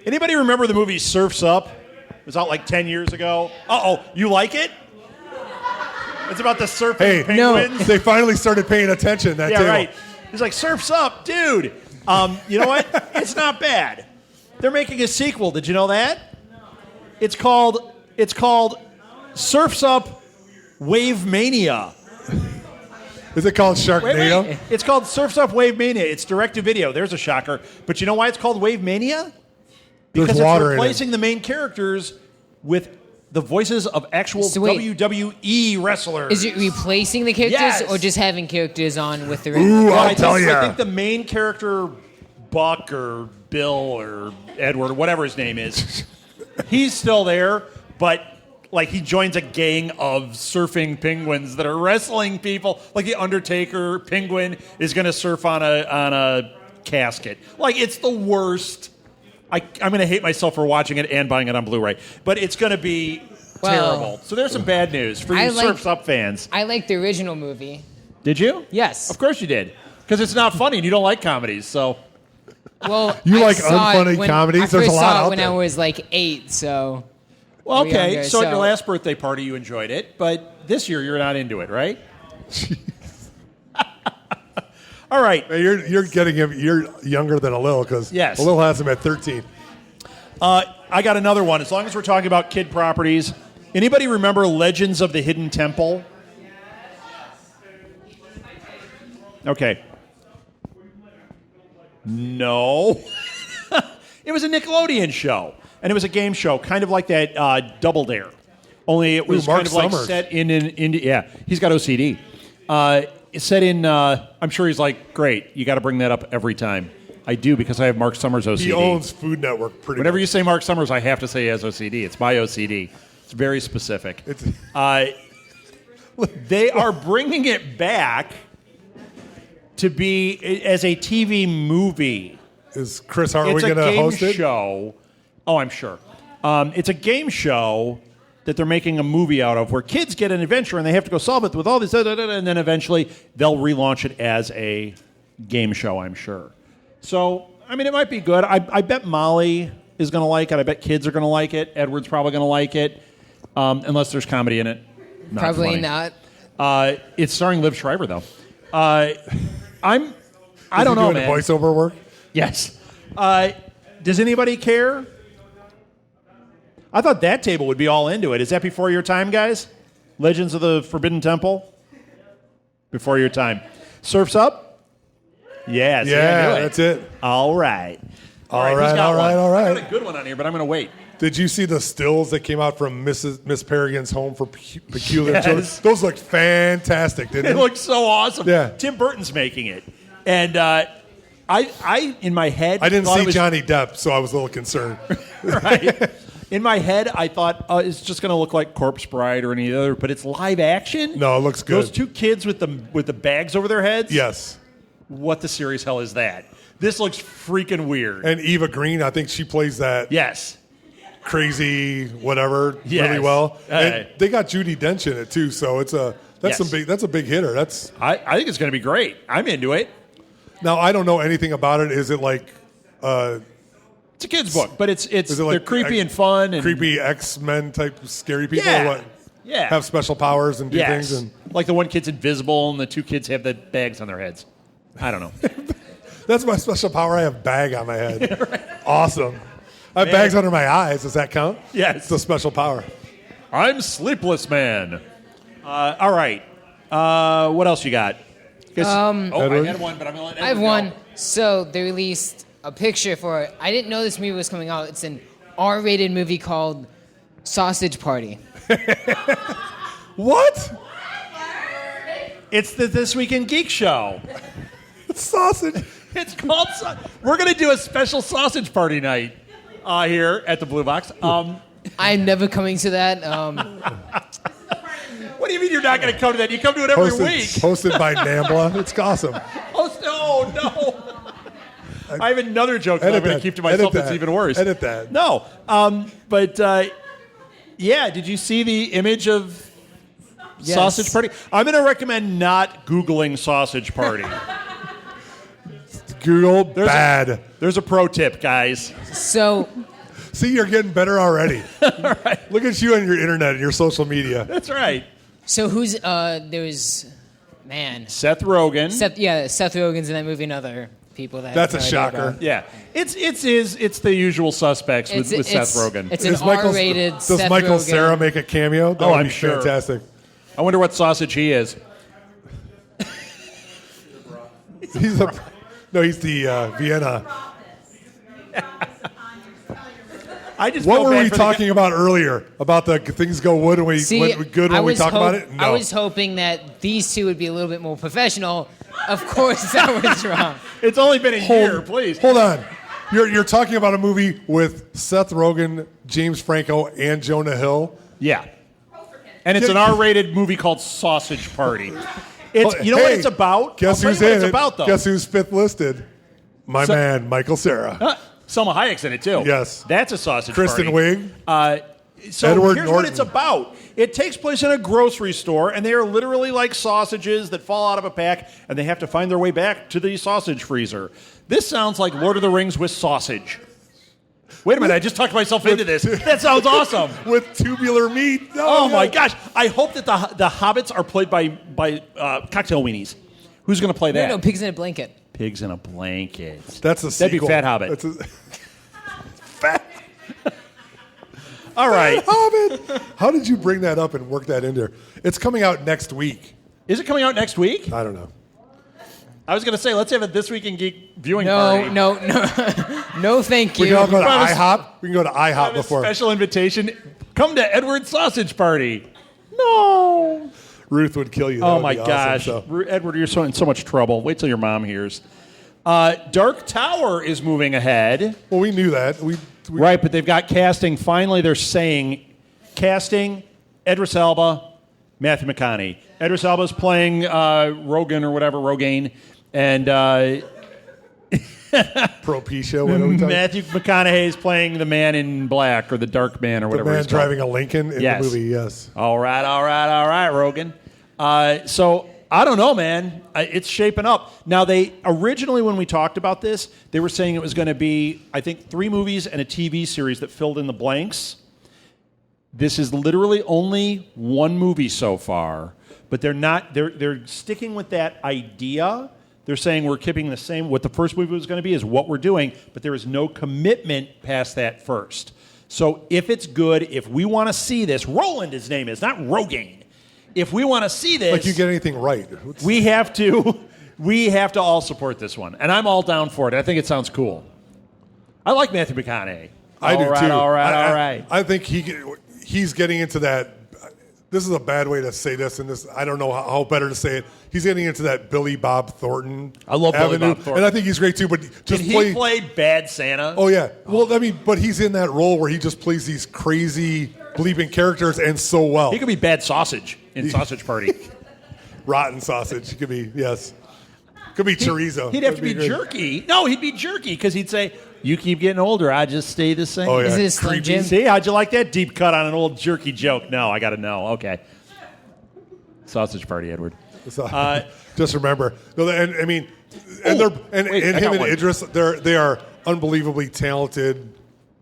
Speaker 1: Anybody remember the movie Surf's Up? It was out like 10 years ago. Uh-oh, you like it? It's about the surfing
Speaker 2: Hey,
Speaker 1: penguins.
Speaker 2: they finally started paying attention. That
Speaker 1: Yeah,
Speaker 2: table.
Speaker 1: right. He's like, Surf's Up, dude. You know what? It's not bad. They're making a sequel. Did you know that? It's called Surf's Up Wave Mania.
Speaker 2: Is it called
Speaker 1: Wait,
Speaker 2: Sharknado?
Speaker 1: wait. It's called Surf's Up Wave Mania. It's direct to video. There's a shocker. But you know why it's called Wave Mania?
Speaker 2: There's
Speaker 1: Because
Speaker 2: water
Speaker 1: it's
Speaker 2: in it.
Speaker 1: replacing the main characters with the voices of actual
Speaker 3: So wait.
Speaker 1: WWE wrestlers.
Speaker 3: Is it replacing the characters
Speaker 1: Yes.
Speaker 3: or just having characters on with the?
Speaker 2: Ooh,
Speaker 1: Well,
Speaker 2: I'll
Speaker 1: I
Speaker 2: tell
Speaker 1: think, I
Speaker 2: you.
Speaker 1: think the main character, Buck or Bill or Edward or whatever his name is, he's still there, but like he joins a gang of surfing penguins that are wrestling people. Like the Undertaker penguin is going to surf on a casket. Like it's the worst. I'm going to hate myself for watching it and buying it on Blu-ray, but it's going to be
Speaker 3: Well,
Speaker 1: terrible. So there's some bad news for you
Speaker 3: I like-
Speaker 1: Surf's Up fans.
Speaker 3: I like the original movie.
Speaker 1: Did you?
Speaker 3: Yes.
Speaker 1: Of course you did. Because it's not funny and you don't like comedies, so.
Speaker 3: Well,
Speaker 2: You
Speaker 3: I
Speaker 2: like
Speaker 3: saw it
Speaker 2: unfunny
Speaker 3: when-
Speaker 2: comedies?
Speaker 3: I
Speaker 2: There's a
Speaker 3: first
Speaker 2: lot
Speaker 3: saw it
Speaker 2: out
Speaker 3: when
Speaker 2: there.
Speaker 3: I was like 8, so.
Speaker 1: Well,
Speaker 3: We're
Speaker 1: okay.
Speaker 3: younger,
Speaker 1: So at your
Speaker 3: so-
Speaker 1: last birthday party you enjoyed it, but this year you're not into it, right? All right.
Speaker 2: Hey, you're getting him. You're younger than Alil because
Speaker 1: Yes.
Speaker 2: Alil has him at 13.
Speaker 1: I got another one. As long as we're talking about kid properties, anybody remember Legends of the Hidden Temple? Okay. No. It was a Nickelodeon show, and it was a game show, kind of like that Double Dare. Only it was
Speaker 2: Mark
Speaker 1: kind of like
Speaker 2: Summers.
Speaker 1: set in India. Yeah, he's got OCD. It's set in. I'm sure he's like, great. You got to bring that up every time. I do because I have Mark Summers OCD.
Speaker 2: He owns Food Network pretty
Speaker 1: Whenever
Speaker 2: much.
Speaker 1: you say Mark Summers, I have to say he has OCD. It's my OCD. It's very specific. They are bringing it back to be as a TV movie.
Speaker 2: Is Chris Hart
Speaker 1: It's
Speaker 2: going
Speaker 1: a
Speaker 2: to
Speaker 1: game
Speaker 2: host it?
Speaker 1: show. Oh, I'm sure. It's a game show that they're making a movie out of where kids get an adventure and they have to go solve it with all this, and then eventually they'll relaunch it as a game show, I'm sure. So, I mean, it might be good. I bet Molly is going to like it. I bet kids are going to like it. Edward's probably going to like it, unless there's comedy in it. Not
Speaker 3: Probably
Speaker 1: funny.
Speaker 3: not.
Speaker 1: It's starring Liv Schreiber, though. I don't
Speaker 2: Is
Speaker 1: know,
Speaker 2: he doing
Speaker 1: man.
Speaker 2: voiceover work?
Speaker 1: Yes. Does anybody care? I thought that table would be all into it. Is that before your time, guys? Legends of the Forbidden Temple? Before your time. Surf's Up? Yeah, see, I
Speaker 2: Yeah,
Speaker 1: knew it.
Speaker 2: that's it.
Speaker 1: All right.
Speaker 2: All
Speaker 1: who's
Speaker 2: right,
Speaker 1: got
Speaker 2: all right,
Speaker 1: one?
Speaker 2: all
Speaker 1: I
Speaker 2: right.
Speaker 1: got a good one on here, but I'm going to wait.
Speaker 2: Did you see the stills that came out from Miss Peregrine's Home for Peculiar
Speaker 1: Yes.
Speaker 2: Children? Those looked fantastic, didn't
Speaker 1: It
Speaker 2: they?
Speaker 1: looks so awesome.
Speaker 2: Yeah.
Speaker 1: Tim Burton's making it. And I in my head,
Speaker 2: I didn't
Speaker 1: thought it
Speaker 2: see
Speaker 1: was-
Speaker 2: Johnny Depp, so I was a little concerned.
Speaker 1: Right. In my head, I thought it's just going to look like Corpse Bride or any other, but it's live action.
Speaker 2: No, it looks good.
Speaker 1: Those two kids with the bags over their heads.
Speaker 2: Yes.
Speaker 1: What the series hell is that? This looks freaking weird.
Speaker 2: And Eva Green, I think she plays that
Speaker 1: Yes.
Speaker 2: crazy whatever
Speaker 1: Yes.
Speaker 2: really well. And
Speaker 1: Hey.
Speaker 2: they got Judi Dench in it too, so it's
Speaker 1: Yes.
Speaker 2: that's a big hitter.
Speaker 1: I think it's going to be great. I'm into it.
Speaker 2: Now I don't know anything about it. Is it like
Speaker 1: It's a kid's book, but it's
Speaker 2: Is it
Speaker 1: they're
Speaker 2: like
Speaker 1: creepy and fun and
Speaker 2: creepy X-Men type scary people?
Speaker 1: Yeah.
Speaker 2: Or what?
Speaker 1: Yeah.
Speaker 2: Have special powers and do
Speaker 1: Yes.
Speaker 2: things. And
Speaker 1: Like the one kid's invisible and the two kids have the bags on their heads. I don't know.
Speaker 2: that's my special power. I have bag on my head. Awesome. I have bags under my eyes. Does that count?
Speaker 1: Yes.
Speaker 2: It's a special power.
Speaker 1: I'm Sleepless Man. All right. What else you got? I
Speaker 2: Edward?
Speaker 1: had one, but I'm going to let
Speaker 3: I have
Speaker 1: Edward
Speaker 3: one.
Speaker 1: go.
Speaker 3: So they released a picture for it. I didn't know this movie was coming out. It's an R-rated movie called Sausage Party.
Speaker 2: What?
Speaker 1: It's the This Week in Geek show.
Speaker 2: It's sausage.
Speaker 1: It's called. We're going to do a special sausage party night here at the Blue Box.
Speaker 3: I'm never coming to that.
Speaker 1: What do you mean you're not going to come to that? You come to it every week.
Speaker 2: Hosted by Nambla. It's awesome.
Speaker 1: Oh, no. I have another joke that I'm going to keep to myself that's even worse.
Speaker 2: Edit that.
Speaker 1: No. Yeah, did you see the image of
Speaker 3: Yes.
Speaker 1: sausage party? I'm going to recommend not Googling sausage party.
Speaker 2: Google bad.
Speaker 1: There's a pro tip, guys.
Speaker 3: So
Speaker 2: See, you're getting better already. Look at you on your internet and your social media.
Speaker 1: That's right.
Speaker 3: who's there's man.
Speaker 1: Seth Rogen.
Speaker 3: Seth Rogen's in that movie and other people that
Speaker 2: That's a
Speaker 3: I have no idea
Speaker 2: shocker.
Speaker 3: about.
Speaker 1: Yeah, it's the usual suspects with Seth Rogen.
Speaker 3: It's an R-rated
Speaker 2: Does
Speaker 3: Seth
Speaker 2: Michael
Speaker 3: Rogen.
Speaker 2: Cera make a cameo? That
Speaker 1: Oh,
Speaker 2: would
Speaker 1: I'm
Speaker 2: be
Speaker 1: sure.
Speaker 2: fantastic.
Speaker 1: I wonder what sausage he is.
Speaker 2: He's the Vienna.
Speaker 1: I just
Speaker 2: What
Speaker 1: feel
Speaker 2: were
Speaker 1: bad
Speaker 2: we
Speaker 1: for the
Speaker 2: talking about earlier? About the things go good when we good when we talk about it? No.
Speaker 3: I was hoping that these two would be a little bit more professional. Of course, I was wrong.
Speaker 1: It's only been a year, please.
Speaker 2: Hold on. You're talking about a movie with Seth Rogen, James Franco, and Jonah Hill.
Speaker 1: Yeah, and it's an R-rated movie called Sausage Party. It's what it's about.
Speaker 2: Guess
Speaker 1: I'll
Speaker 2: who's
Speaker 1: tell you what
Speaker 2: in
Speaker 1: it's
Speaker 2: it?
Speaker 1: about, though.
Speaker 2: Guess who's fifth listed? My man, Michael Cera.
Speaker 1: Selma Hayek's in it too.
Speaker 2: Yes.
Speaker 1: That's a sausage
Speaker 2: Kristen
Speaker 1: party.
Speaker 2: Wiig.
Speaker 1: So
Speaker 2: Edward
Speaker 1: here's what
Speaker 2: Norton.
Speaker 1: it's about. It takes place in a grocery store, and they are literally like sausages that fall out of a pack, and they have to find their way back to the sausage freezer. This sounds like Lord of the Rings with sausage. Wait a minute, I just talked myself into this. That sounds awesome.
Speaker 2: With tubular meat.
Speaker 1: Oh my gosh. I hope that the hobbits are played by cocktail weenies. Who's going to play that?
Speaker 3: No, Pigs in a Blanket.
Speaker 1: Pigs in a Blanket.
Speaker 2: That's a
Speaker 1: That'd be
Speaker 2: sequel.
Speaker 1: Fat Hobbit.
Speaker 2: Fat
Speaker 1: All right.
Speaker 2: Hobbit. How did you bring that up and work that in there? It's coming out next week.
Speaker 1: Is it coming out next week?
Speaker 2: I don't know.
Speaker 1: I was going to say, let's have a This Week in Geek viewing
Speaker 3: No,
Speaker 1: party.
Speaker 3: no, thank you.
Speaker 2: We can all go to
Speaker 1: Promise-
Speaker 2: IHOP. We can go to IHOP
Speaker 1: Have a
Speaker 2: before.
Speaker 1: special invitation. Come to Edward's Sausage Party. No.
Speaker 2: Ruth would kill you. That
Speaker 1: Oh
Speaker 2: would
Speaker 1: my
Speaker 2: be awesome,
Speaker 1: gosh.
Speaker 2: so.
Speaker 1: Edward, you're in so much trouble. Wait till your mom hears. Dark Tower is moving ahead.
Speaker 2: Well, we knew that. We
Speaker 1: Right, but they've got casting. Finally, they're saying casting Idris Elba, Matthew McConaughey. Idris Elba's playing Rogan or whatever, Rogaine. And
Speaker 2: Propecia. What are we talking?
Speaker 1: Matthew McConaughey is playing the man in black or the dark man or
Speaker 2: The
Speaker 1: whatever
Speaker 2: man
Speaker 1: he's called.
Speaker 2: driving a Lincoln in
Speaker 1: Yes.
Speaker 2: the movie. Yes.
Speaker 1: All right, Rogan. So I don't know, man. It's shaping up. Now, they originally, when we talked about this, they were saying it was going to be, I think, 3 movies and a TV series that filled in the blanks. This is literally only 1 movie so far, but they're not. They're sticking with that idea. They're saying we're keeping the same. What the first movie was going to be is what we're doing, but there is no commitment past that first. So if it's good, if we want to see this, Roland, his name is, not Rogaine. If we want to see this,
Speaker 2: Like you get anything right.
Speaker 1: we have to all support this one, and I'm all down for it. I think it sounds cool. I like Matthew McConaughey.
Speaker 2: I do too.
Speaker 1: All right.
Speaker 2: I think he's getting into that. This is a bad way to say this, and this I don't know how better to say it. He's getting into that Billy Bob Thornton.
Speaker 1: I love Billy
Speaker 2: avenue,
Speaker 1: Bob Thornton.
Speaker 2: and I think he's great too. But
Speaker 1: Did
Speaker 2: just
Speaker 1: he play Bad Santa?
Speaker 2: Oh yeah. Well, I mean, but he's in that role where he just plays these crazy bleeping characters and so well.
Speaker 1: He could be Bad Sausage in Sausage Party.
Speaker 2: Rotten sausage. He could be yes. Could be chorizo.
Speaker 1: He'd have to
Speaker 2: That'd
Speaker 1: be
Speaker 2: great.
Speaker 1: jerky. No, he'd be jerky because he'd say, "You keep getting older, I just stay the same."
Speaker 2: Oh yeah.
Speaker 3: Is it a Slim
Speaker 2: Creepy.
Speaker 3: Jim?
Speaker 1: See, how'd you like that deep cut on an old jerky joke? No, I got to know. Okay. Sausage Party, Edward.
Speaker 2: So, just remember, no, and I mean, and they're and
Speaker 1: wait, I
Speaker 2: him
Speaker 1: got
Speaker 2: and
Speaker 1: one.
Speaker 2: Idris, they are unbelievably talented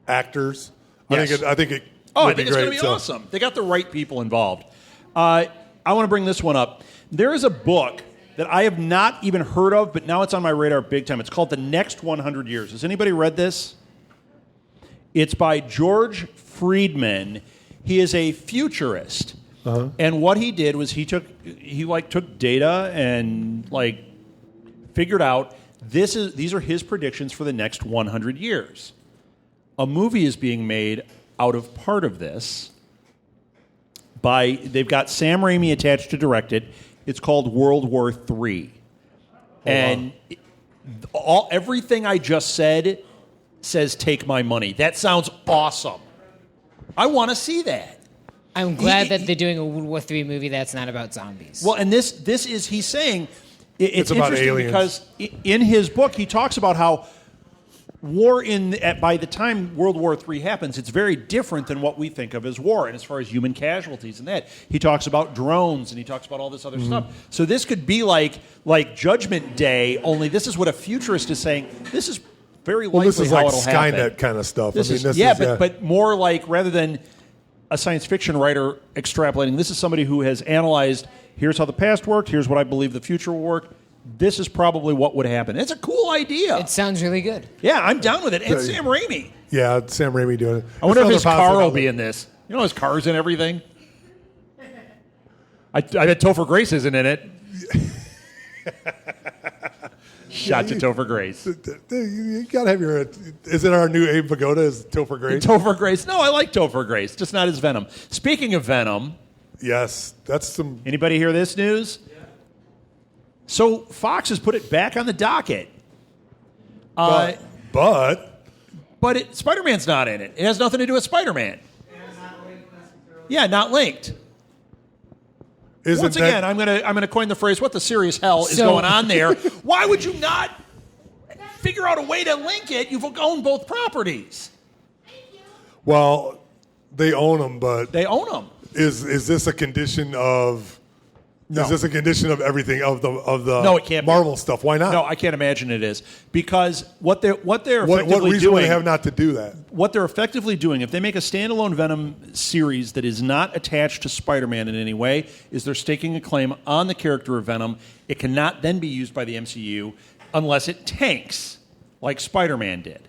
Speaker 2: actors.
Speaker 1: Yes.
Speaker 2: I think it.
Speaker 1: Oh,
Speaker 2: would
Speaker 1: I think
Speaker 2: be
Speaker 1: it's
Speaker 2: great,
Speaker 1: going to be
Speaker 2: so.
Speaker 1: awesome. They got the right people involved. I want to bring this one up. There is a book that I have not even heard of, but now it's on my radar big time. It's called The Next 100 Years. Has anybody read this? It's by George Friedman. He is a futurist. And what he did was he took data and figured out these are his predictions for the next 100 years. A movie is being made out of part of this. They've got Sam Raimi attached to direct it. It's called World War III. And everything I just said says take my money. That sounds awesome. I want to see that.
Speaker 3: I'm glad that they're doing a World War III movie that's not about zombies.
Speaker 1: Well, and this is, he's saying, it's
Speaker 2: about
Speaker 1: interesting
Speaker 2: aliens.
Speaker 1: because in his book he talks about how by the time World War III happens, it's very different than what we think of as war, and as far as human casualties and that. He talks about drones, and he talks about all this other stuff. So this could be like Judgment Day, only this is what a futurist is saying. This is very likely
Speaker 2: this is
Speaker 1: how
Speaker 2: like
Speaker 1: it'll happen.
Speaker 2: Skynet kind of stuff.
Speaker 1: But more like, rather than a science fiction writer extrapolating, this is somebody who has analyzed, here's how the past worked, here's what I believe the future will work. This is probably what would happen. It's a cool idea.
Speaker 3: It sounds really good.
Speaker 1: Yeah, I'm down with it. And Sam Raimi.
Speaker 2: Yeah, Sam Raimi doing it.
Speaker 1: I wonder if
Speaker 2: There's
Speaker 1: his
Speaker 2: another
Speaker 1: car
Speaker 2: positive
Speaker 1: will be in this. You know his car's in everything? I bet Topher Grace isn't in it. Shot to Topher Grace.
Speaker 2: You gotta have your. Is it our new Abe Vigoda? Is Topher Grace?
Speaker 1: Topher Grace. No, I like Topher Grace, just not his Venom. Speaking of Venom,
Speaker 2: Yes, that's some.
Speaker 1: anybody hear this news? So Fox has put it back on the docket.
Speaker 2: But
Speaker 1: Spider-Man's not in it. It has nothing to do with Spider-Man. Yeah, not linked. Once again, I'm gonna coin the phrase, what the serious hell is going on there? Why would you not figure out a way to link it? You've owned both properties.
Speaker 2: well, they own them, but
Speaker 1: They own them.
Speaker 2: is this a condition of?
Speaker 1: No.
Speaker 2: Is this a condition of everything of the
Speaker 1: No, it can't be.
Speaker 2: Marvel stuff? Why not?
Speaker 1: No, I can't imagine it is. Because what they're
Speaker 2: what
Speaker 1: effectively
Speaker 2: reason would
Speaker 1: doing,
Speaker 2: they have not to do that?
Speaker 1: what they're effectively doing, if they make a standalone Venom series that is not attached to Spider-Man in any way, is they're staking a claim on the character of Venom. It cannot then be used by the MCU unless it tanks, like Spider-Man did.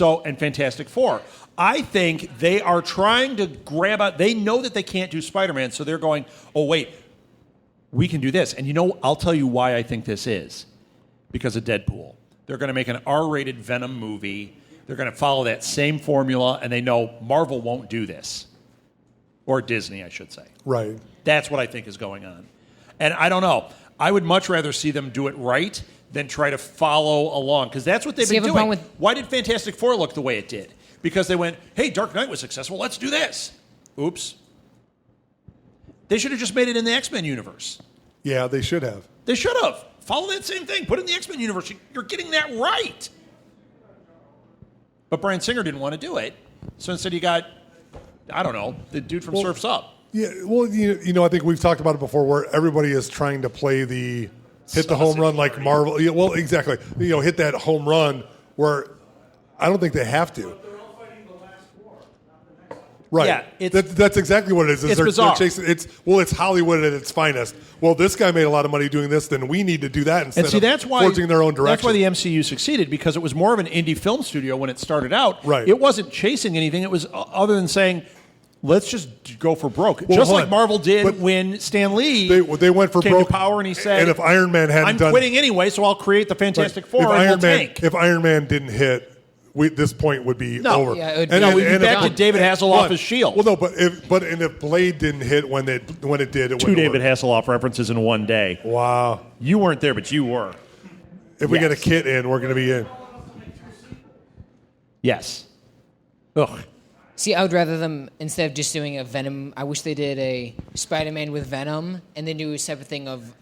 Speaker 1: And Fantastic Four. I think they are trying to grab out. They know that they can't do Spider-Man, so they're going, oh, wait, we can do this. And I'll tell you why I think this is. Because of Deadpool. They're going to make an R-rated Venom movie. They're going to follow that same formula, and they know Marvel won't do this. Or Disney, I should say.
Speaker 2: Right.
Speaker 1: That's what I think is going on. And I don't know. I would much rather see them do it right than try to follow along. Because that's what they've been doing. Why did Fantastic Four look the way it did? Because they went, hey, Dark Knight was successful, let's do this. Oops. They should have just made it in the X-Men universe.
Speaker 2: Yeah, they should have.
Speaker 1: They should have. Follow that same thing. Put it in the X-Men universe. You're getting that right. But Bryan Singer didn't want to do it. So instead you got, I don't know, the dude from Surf's Up.
Speaker 2: Yeah, well, I think we've talked about it before where everybody is trying to play the hit the home run like Marvel. Yeah, well, exactly. Hit that home run where I don't think they have to. Right.
Speaker 1: Yeah,
Speaker 2: that's exactly what it is.
Speaker 1: It's bizarre.
Speaker 2: They're chasing, it's Hollywood at its finest. Well, this guy made a lot of money doing this, then we need to do that instead of forging their own direction.
Speaker 1: That's why the MCU succeeded, because it was more of an indie film studio when it started out.
Speaker 2: Right.
Speaker 1: It wasn't chasing anything. It was other than saying, let's just go for broke. Just like Marvel did when Stan Lee
Speaker 2: they went for
Speaker 1: came
Speaker 2: broke.
Speaker 1: to power and he said,
Speaker 2: and if Iron Man hadn't
Speaker 1: I'm quitting anyway, so I'll create the Fantastic Four and we'll tank.
Speaker 2: If Iron Man didn't hit, this point would be over.
Speaker 3: Yeah, we'd
Speaker 1: be back to David Hasselhoff's shield.
Speaker 2: Well, no, but if Blade didn't hit when it did, it
Speaker 1: Two David Hasselhoff references in one day.
Speaker 2: Wow.
Speaker 1: You weren't there, but you were.
Speaker 2: If we get a kit in, we're going to be in.
Speaker 1: Yes. Ugh.
Speaker 3: See, I would rather them, instead of just doing a Venom, I wish they did a Spider-Man with Venom and then do a separate thing of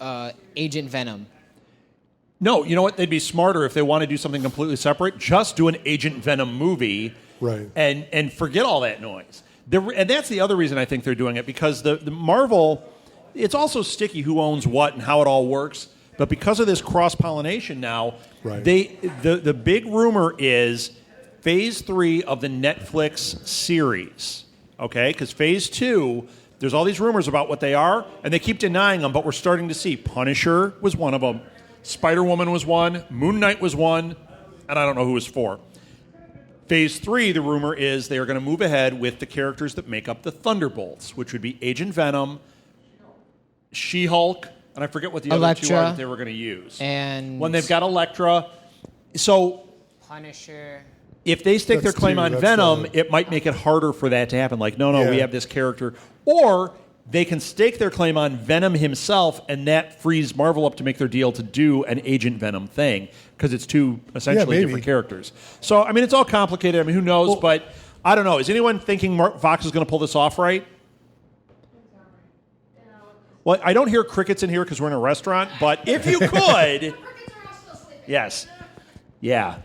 Speaker 3: Agent Venom.
Speaker 1: No, you know what? They'd be smarter if they want to do something completely separate. Just do an Agent Venom movie,
Speaker 2: right?
Speaker 1: And forget all that noise. And that's the other reason I think they're doing it, because the Marvel, it's also sticky who owns what and how it all works. But because of this cross-pollination now,
Speaker 2: Right.
Speaker 1: the big rumor is Phase 3 of the Netflix series, okay? Because Phase 2, there's all these rumors about what they are, and they keep denying them, but we're starting to see. Punisher was one of them. Spider-Woman was one. Moon Knight was one. And I don't know who was 4. Phase 3, the rumor is they are going to move ahead with the characters that make up the Thunderbolts, which would be Agent Venom, She-Hulk, and I forget what the other two are that they were going to use.
Speaker 3: And
Speaker 1: when they've got Elektra. So
Speaker 3: Punisher.
Speaker 1: if they stake their
Speaker 2: That's
Speaker 1: claim
Speaker 2: two.
Speaker 1: on
Speaker 2: That's
Speaker 1: Venom,
Speaker 2: the-
Speaker 1: it might make it harder for that to happen. Like, no,
Speaker 2: Yeah.
Speaker 1: we have this character. Or they can stake their claim on Venom himself, and that frees Marvel up to make their deal to do an Agent Venom thing, because it's two essentially
Speaker 2: maybe.
Speaker 1: different characters. So, I mean, it's all complicated. I mean, who knows? But I don't know. Is anyone thinking Fox is going to pull this off right? Well, I don't hear crickets in here because we're in a restaurant, but if you could, yes. Yeah.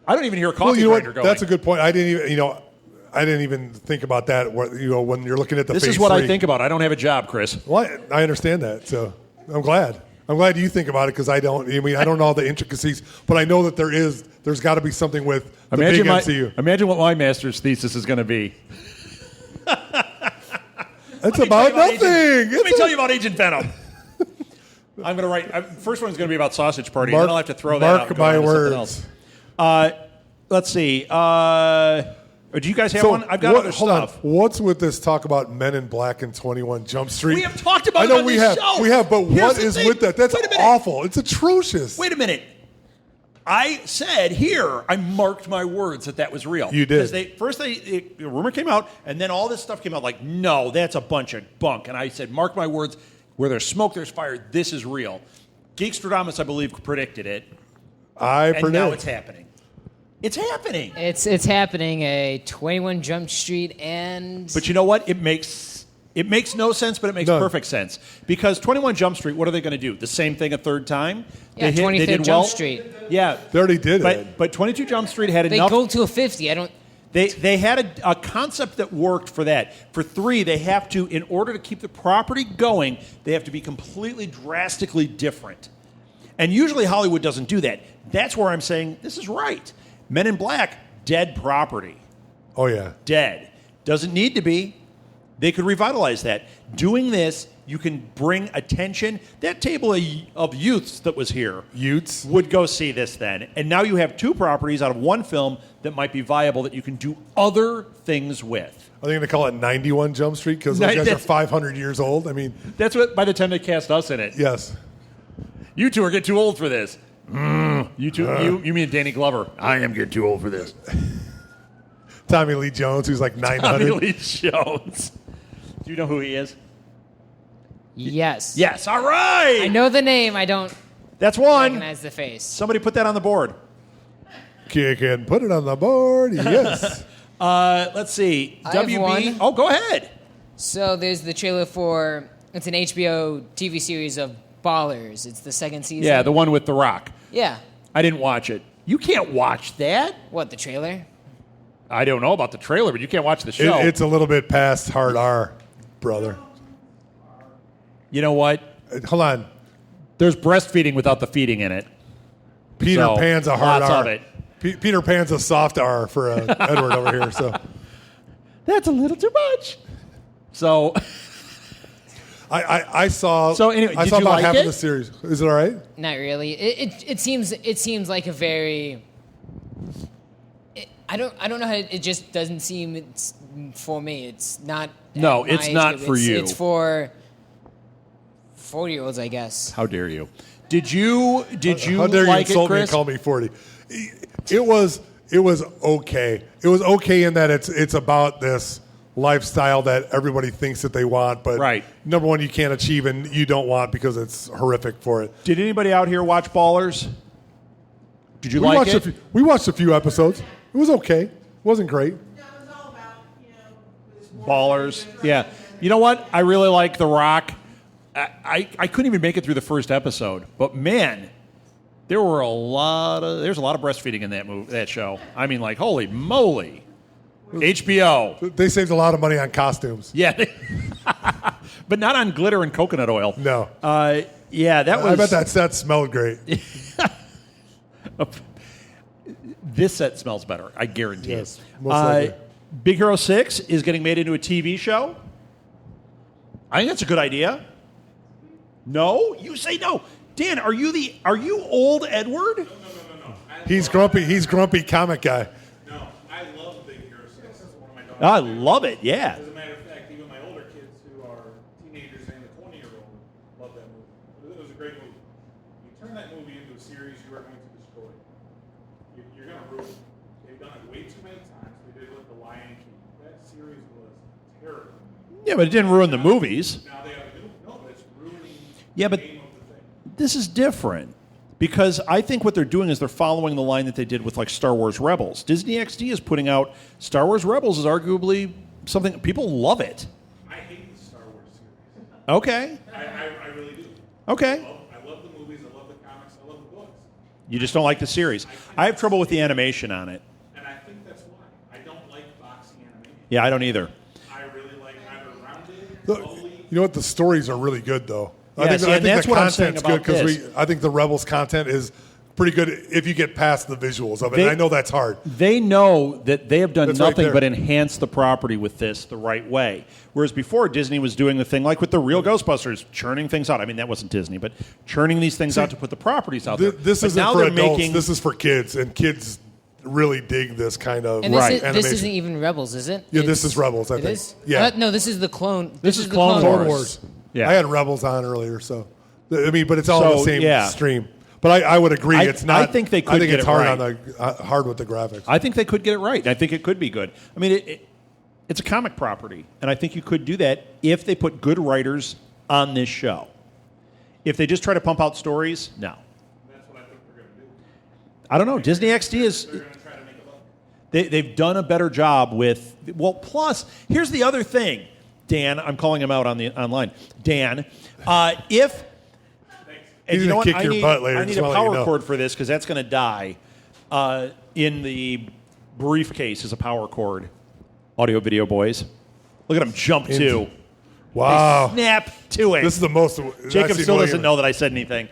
Speaker 1: I don't even hear a coffee
Speaker 2: Well, you know
Speaker 1: grinder
Speaker 2: what?
Speaker 1: going.
Speaker 2: That's a good point. I didn't even think about that. When you're looking at the
Speaker 1: This
Speaker 2: Phase
Speaker 1: is what
Speaker 2: 3.
Speaker 1: I think about. I don't have a job, Chris.
Speaker 2: Well, I understand that, so I'm glad. I'm glad you think about it because I don't. I mean, I don't know all the intricacies, but I know that there's got to be something with the big MCU.
Speaker 1: Imagine what my master's thesis is going to be.
Speaker 2: It's about nothing.
Speaker 1: Let me tell you about Agent Venom. I'm going to write. First one's going to be about Sausage Party, and then I'll have to throw that out.
Speaker 2: Mark
Speaker 1: and go
Speaker 2: my
Speaker 1: on to something
Speaker 2: words.
Speaker 1: else. Let's see. Do you guys have one? I've got other
Speaker 2: hold
Speaker 1: stuff.
Speaker 2: on. What's with this talk about Men in Black and 21 Jump Street?
Speaker 1: We have talked about
Speaker 2: I
Speaker 1: it
Speaker 2: know
Speaker 1: on
Speaker 2: we
Speaker 1: this
Speaker 2: have.
Speaker 1: show.
Speaker 2: We have, but
Speaker 1: Here's
Speaker 2: what
Speaker 1: the
Speaker 2: is
Speaker 1: thing.
Speaker 2: with that? That's
Speaker 1: Wait a minute.
Speaker 2: awful. It's atrocious.
Speaker 1: Wait a minute. I said here, I marked my words that was real.
Speaker 2: You did.
Speaker 1: Because the rumor came out, and then all this stuff came out like, no, that's a bunch of bunk. And I said, mark my words, where there's smoke, there's fire. This is real. Geekstradamus, I believe, predicted it. And now it's happening. It's happening.
Speaker 3: It's happening. A 21 Jump Street and.
Speaker 1: But you know what? It makes no sense, but it makes
Speaker 2: None.
Speaker 1: perfect sense. Because 21 Jump Street, what are they going to do? The same thing a third time?
Speaker 3: Yeah,
Speaker 1: they
Speaker 3: 25th
Speaker 1: did
Speaker 3: Jump
Speaker 1: well.
Speaker 3: Street.
Speaker 1: Yeah.
Speaker 2: They already did it.
Speaker 1: But 22 Jump Street had
Speaker 3: They
Speaker 1: enough.
Speaker 3: go to a 50. I don't.
Speaker 1: They had a concept that worked for that. For 3, they have to, in order to keep the property going, they have to be completely drastically different. And usually Hollywood doesn't do that. That's where I'm saying this is right. Men in Black, dead property.
Speaker 2: Oh yeah.
Speaker 1: Dead. Doesn't need to be. They could revitalize that. Doing this, you can bring attention. That table of youths that was here
Speaker 2: Utes.
Speaker 1: would go see this then. And now you have 2 properties out of one film that might be viable that you can do other things with.
Speaker 2: Are they going to call it 91 Jump Street because those guys are 500 years old? I mean,
Speaker 1: That's what, by the time they cast us in it.
Speaker 2: yes.
Speaker 1: You 2 are getting too old for this. You two, you mean Danny Glover. I am getting too old for this.
Speaker 2: Tommy Lee Jones, who's like 900.
Speaker 1: Tommy Lee Jones. Do you know who he is?
Speaker 3: Yes.
Speaker 1: Yes. All right.
Speaker 3: I know the name. I don't
Speaker 1: That's one.
Speaker 3: recognize the face.
Speaker 1: Somebody put that on the board.
Speaker 2: Kick and put it on the board. Yes.
Speaker 1: Let's see.
Speaker 3: I have
Speaker 1: WB.
Speaker 3: one.
Speaker 1: Oh, go ahead.
Speaker 3: So there's the trailer for. It's an HBO TV series of Ballers. It's the 2nd season.
Speaker 1: Yeah, the one with The Rock.
Speaker 3: Yeah.
Speaker 1: I didn't watch it. You can't watch that.
Speaker 3: What, the trailer?
Speaker 1: I don't know about the trailer, but you can't watch the show.
Speaker 2: It's a little bit past hard R, brother.
Speaker 1: You know what?
Speaker 2: Hold on.
Speaker 1: There's breastfeeding without the feeding in it.
Speaker 2: Peter
Speaker 1: So,
Speaker 2: Pan's a hard
Speaker 1: lots
Speaker 2: R.
Speaker 1: of it.
Speaker 2: Peter Pan's a soft R for Edward over here. So
Speaker 1: That's a little too much. So,
Speaker 2: I saw.
Speaker 1: So anyway,
Speaker 2: I
Speaker 1: did
Speaker 2: saw
Speaker 1: you
Speaker 2: about
Speaker 1: like
Speaker 2: half
Speaker 1: it?
Speaker 2: of the series. Is it all right?
Speaker 3: Not really. It seems like a very. I don't know how it just doesn't seem it's for me. It's not.
Speaker 1: No,
Speaker 3: at my
Speaker 1: it's
Speaker 3: age
Speaker 1: not
Speaker 3: group.
Speaker 1: for you.
Speaker 3: It's for 40-year-olds, I guess.
Speaker 1: how dare you? Did you
Speaker 2: How dare
Speaker 1: like
Speaker 2: you insult
Speaker 1: it,
Speaker 2: me
Speaker 1: Chris?
Speaker 2: and call me 40? It was okay. It was okay in that it's about this lifestyle that everybody thinks that they want, but
Speaker 1: Right.
Speaker 2: number one, you can't achieve and you don't want because it's horrific for it.
Speaker 1: Did anybody out here watch Ballers? Did you like it?
Speaker 2: We watched a few episodes. It was okay. It wasn't great.
Speaker 1: Ballers. Yeah. You know what? I really like The Rock. I couldn't even make it through the first episode, but man, there's a lot of breastfeeding in that show. I mean, like, holy moly. HBO.
Speaker 2: They saved a lot of money on costumes.
Speaker 1: Yeah. But not on glitter and coconut oil.
Speaker 2: No.
Speaker 1: Yeah, that was.
Speaker 2: I bet that set smelled great.
Speaker 1: This set smells better. I guarantee
Speaker 2: Yes,
Speaker 1: it.
Speaker 2: most likely.
Speaker 1: Big Hero 6 is getting made into a TV show. I think that's a good idea. No, you say no. Dan, are you old Edward?
Speaker 5: No.
Speaker 2: He's grumpy. He's grumpy comic guy.
Speaker 5: No, I love Big Hero 6. It's one of my daughters.
Speaker 1: I love it. Yeah.
Speaker 5: As a matter of fact, even my older kids who are teenagers and the 20-year-old love that movie. It was a great movie. You turn that movie into a series, you are going to destroy it. You're going to ruin it. They've done it way too many times. They did it with The Lion King. That series was terrible.
Speaker 1: Yeah, but it didn't ruin the movies.
Speaker 5: Now they have a new, no, but it's ruining
Speaker 1: Yeah, but
Speaker 5: the game of the thing.
Speaker 1: this is different because I think what they're doing is they're following the line that they did with like Star Wars Rebels. Disney XD is putting out Star Wars Rebels is arguably something people love it.
Speaker 5: I hate the Star Wars series.
Speaker 1: Okay.
Speaker 5: I really do.
Speaker 1: Okay.
Speaker 5: I love the movies. I love the comics. I love the books.
Speaker 1: You just don't like the series. I have trouble with the animation on it.
Speaker 5: And I think that's why. I don't like boxy animation.
Speaker 1: Yeah, I don't either.
Speaker 5: I really like either rounded,
Speaker 2: The-
Speaker 5: slowly.
Speaker 2: You know what? The stories are really good, though.
Speaker 1: Yeah,
Speaker 2: I think,
Speaker 1: see,
Speaker 2: I
Speaker 1: and
Speaker 2: think
Speaker 1: that's
Speaker 2: the
Speaker 1: what I'm saying
Speaker 2: content's good
Speaker 1: about
Speaker 2: because I think the Rebels content is pretty good if you get past the visuals of it.
Speaker 1: They-
Speaker 2: And I know that's hard.
Speaker 1: They know that they have done
Speaker 2: That's right
Speaker 1: nothing
Speaker 2: there.
Speaker 1: but enhance the property with this the right way. Whereas before, Disney was doing the thing like with the real Ghostbusters, churning things out. I mean, that wasn't Disney, but churning these things out to put the properties out there.
Speaker 2: This
Speaker 1: But
Speaker 2: isn't
Speaker 1: now
Speaker 2: for
Speaker 1: they're
Speaker 2: adults.
Speaker 1: making-
Speaker 2: This is for kids, and kids really dig this kind of
Speaker 3: And
Speaker 1: Right.
Speaker 3: this
Speaker 2: animation.
Speaker 3: isn't even Rebels, is it?
Speaker 2: Yeah,
Speaker 3: It's-
Speaker 2: this is Rebels, I
Speaker 3: It
Speaker 2: think.
Speaker 3: is?
Speaker 2: Yeah.
Speaker 3: No, this is the clone.
Speaker 1: This is
Speaker 3: the
Speaker 1: Clone
Speaker 2: Clone
Speaker 1: Wars.
Speaker 2: Wars.
Speaker 1: Yeah.
Speaker 2: I had Rebels on earlier, so I mean, but it's all
Speaker 1: So,
Speaker 2: the same
Speaker 1: yeah.
Speaker 2: stream. But I would agree, it's not.
Speaker 1: I think they could
Speaker 2: I think
Speaker 1: get
Speaker 2: it's
Speaker 1: it
Speaker 2: hard
Speaker 1: right.
Speaker 2: on the hard with the graphics.
Speaker 1: I think they could get it right. And I think it could be good. I mean, it's a comic property, and I think you could do that if they put good writers on this show. If they just try to pump out stories, no.
Speaker 5: That's what I think they're going to do.
Speaker 1: I don't know. Disney XD is.
Speaker 5: They're going to try to make a buck.
Speaker 1: They've done a better job with. Well, plus, here's the other thing, Dan. I'm calling him out on the online. Dan, if and
Speaker 2: He's
Speaker 1: you know
Speaker 2: gonna
Speaker 1: what?
Speaker 2: kick
Speaker 1: I
Speaker 2: your
Speaker 1: need,
Speaker 2: butt later,
Speaker 1: I need
Speaker 2: just
Speaker 1: a
Speaker 2: wanna let you
Speaker 1: power
Speaker 2: know.
Speaker 1: cord for this because that's going to die. In the briefcase is a power cord. Audio, video, boys. Look at him jump too.
Speaker 2: Wow,
Speaker 1: Snap to it.
Speaker 2: this is the most.
Speaker 1: Jacob
Speaker 2: I've seen
Speaker 1: still
Speaker 2: William.
Speaker 1: doesn't know that I said anything.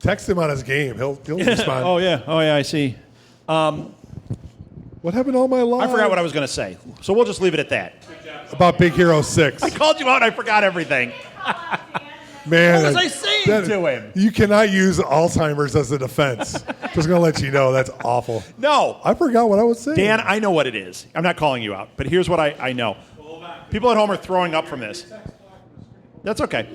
Speaker 2: Text him on his game. He'll respond.
Speaker 1: Oh yeah, I see.
Speaker 2: What happened to all my life?
Speaker 1: I forgot what I was going to say, so we'll just leave it at that.
Speaker 2: about Big Hero 6.
Speaker 1: I called you out. And I forgot everything.
Speaker 2: Man,
Speaker 1: What was I saying to him?
Speaker 2: You cannot use Alzheimer's as a defense. Just gonna let you know that's awful.
Speaker 1: No,
Speaker 2: I forgot what I was saying.
Speaker 1: Dan, I know what it is. I'm not calling you out, but here's what I know. People at home are throwing up from this. That's okay.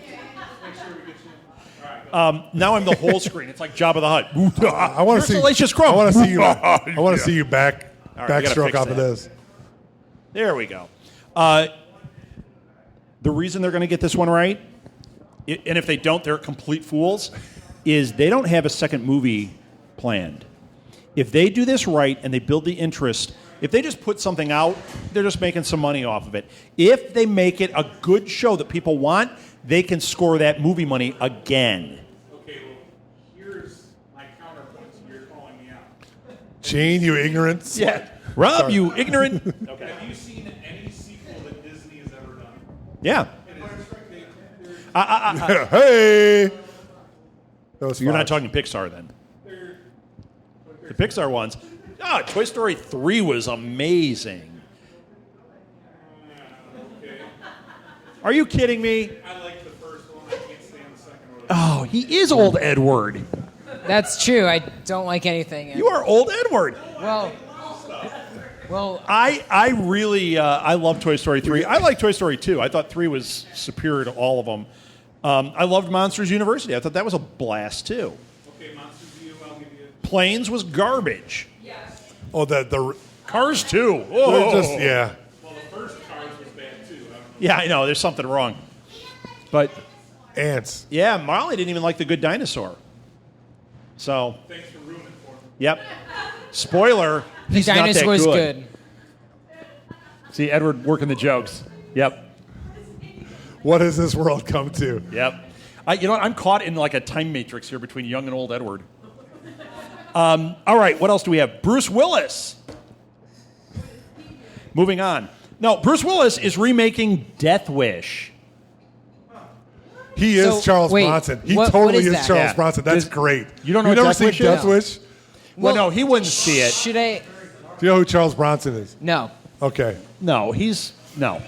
Speaker 1: Now I'm the whole screen. It's like Jabba the Hutt.
Speaker 2: I want to see.
Speaker 1: Salacious Crumb.
Speaker 2: I want to see you. I want to see you
Speaker 1: right, we gotta
Speaker 2: backstroke
Speaker 1: fix
Speaker 2: off of
Speaker 1: that.
Speaker 2: this.
Speaker 1: There we go. The reason they're going to get this one right, and if they don't, they're complete fools, is they don't have a second movie planned. If they do this right and they build the interest, if they just put something out, they're just making some money off of it. If they make it a good show that people want, they can score that movie money again.
Speaker 5: Okay, well, here's my counterpoint to your calling me out.
Speaker 2: Jane, you ignorance.
Speaker 1: Yeah. Rob,
Speaker 2: Sorry.
Speaker 1: you ignorant. Okay.
Speaker 5: Have you seen any sequel that Disney has ever done?
Speaker 1: Yeah.
Speaker 5: It is,
Speaker 2: Hey. That was
Speaker 1: You're
Speaker 2: fine.
Speaker 1: not talking Pixar then. The Pixar ones. Toy Story 3 was amazing. Are you kidding me?
Speaker 5: I like the first one. I can't stand the second one.
Speaker 1: Oh, he is old Edward.
Speaker 3: That's true. I don't like anything.
Speaker 1: You are old Edward.
Speaker 3: Well,
Speaker 1: I really I love Toy Story 3. I like Toy Story 2. I thought 3 was superior to all of them. I loved Monsters University. I thought that was a blast too.
Speaker 5: Okay, Monsters U, I'll give you.
Speaker 1: Planes was garbage.
Speaker 2: Oh, the
Speaker 1: Cars 2.
Speaker 2: they're
Speaker 1: Oh.
Speaker 2: just yeah.
Speaker 5: Well, the first Cars was bad too. I don't know.
Speaker 1: Yeah, I know. There's something wrong. But
Speaker 2: Ants.
Speaker 1: yeah, Molly didn't even like The Good Dinosaur. So,
Speaker 5: Thanks for ruining it for me.
Speaker 1: yep. Spoiler.
Speaker 3: the
Speaker 1: He's not that
Speaker 3: dinosaur's
Speaker 1: good.
Speaker 3: good.
Speaker 1: See, Edward working the jokes. Yep.
Speaker 2: What has this world come to?
Speaker 1: Yep. You know what? I'm caught in like a time matrix here between young and old Edward. All right, what else do we have? Bruce Willis. Moving on. No, Bruce Willis is remaking Death Wish.
Speaker 2: He is Charles
Speaker 3: wait,
Speaker 2: Bronson. He
Speaker 3: what
Speaker 2: totally
Speaker 3: is
Speaker 2: is
Speaker 3: that?
Speaker 2: Charles
Speaker 1: Yeah.
Speaker 2: Bronson. That's
Speaker 1: Does-
Speaker 2: great.
Speaker 1: You don't know
Speaker 2: You've
Speaker 1: what
Speaker 2: never
Speaker 1: Death
Speaker 2: seen
Speaker 1: Wish is?
Speaker 2: Death Wish?
Speaker 1: Well, no, he wouldn't see it.
Speaker 3: Should I?
Speaker 2: Do you know who Charles Bronson is?
Speaker 3: No.
Speaker 2: Okay.
Speaker 1: No, no.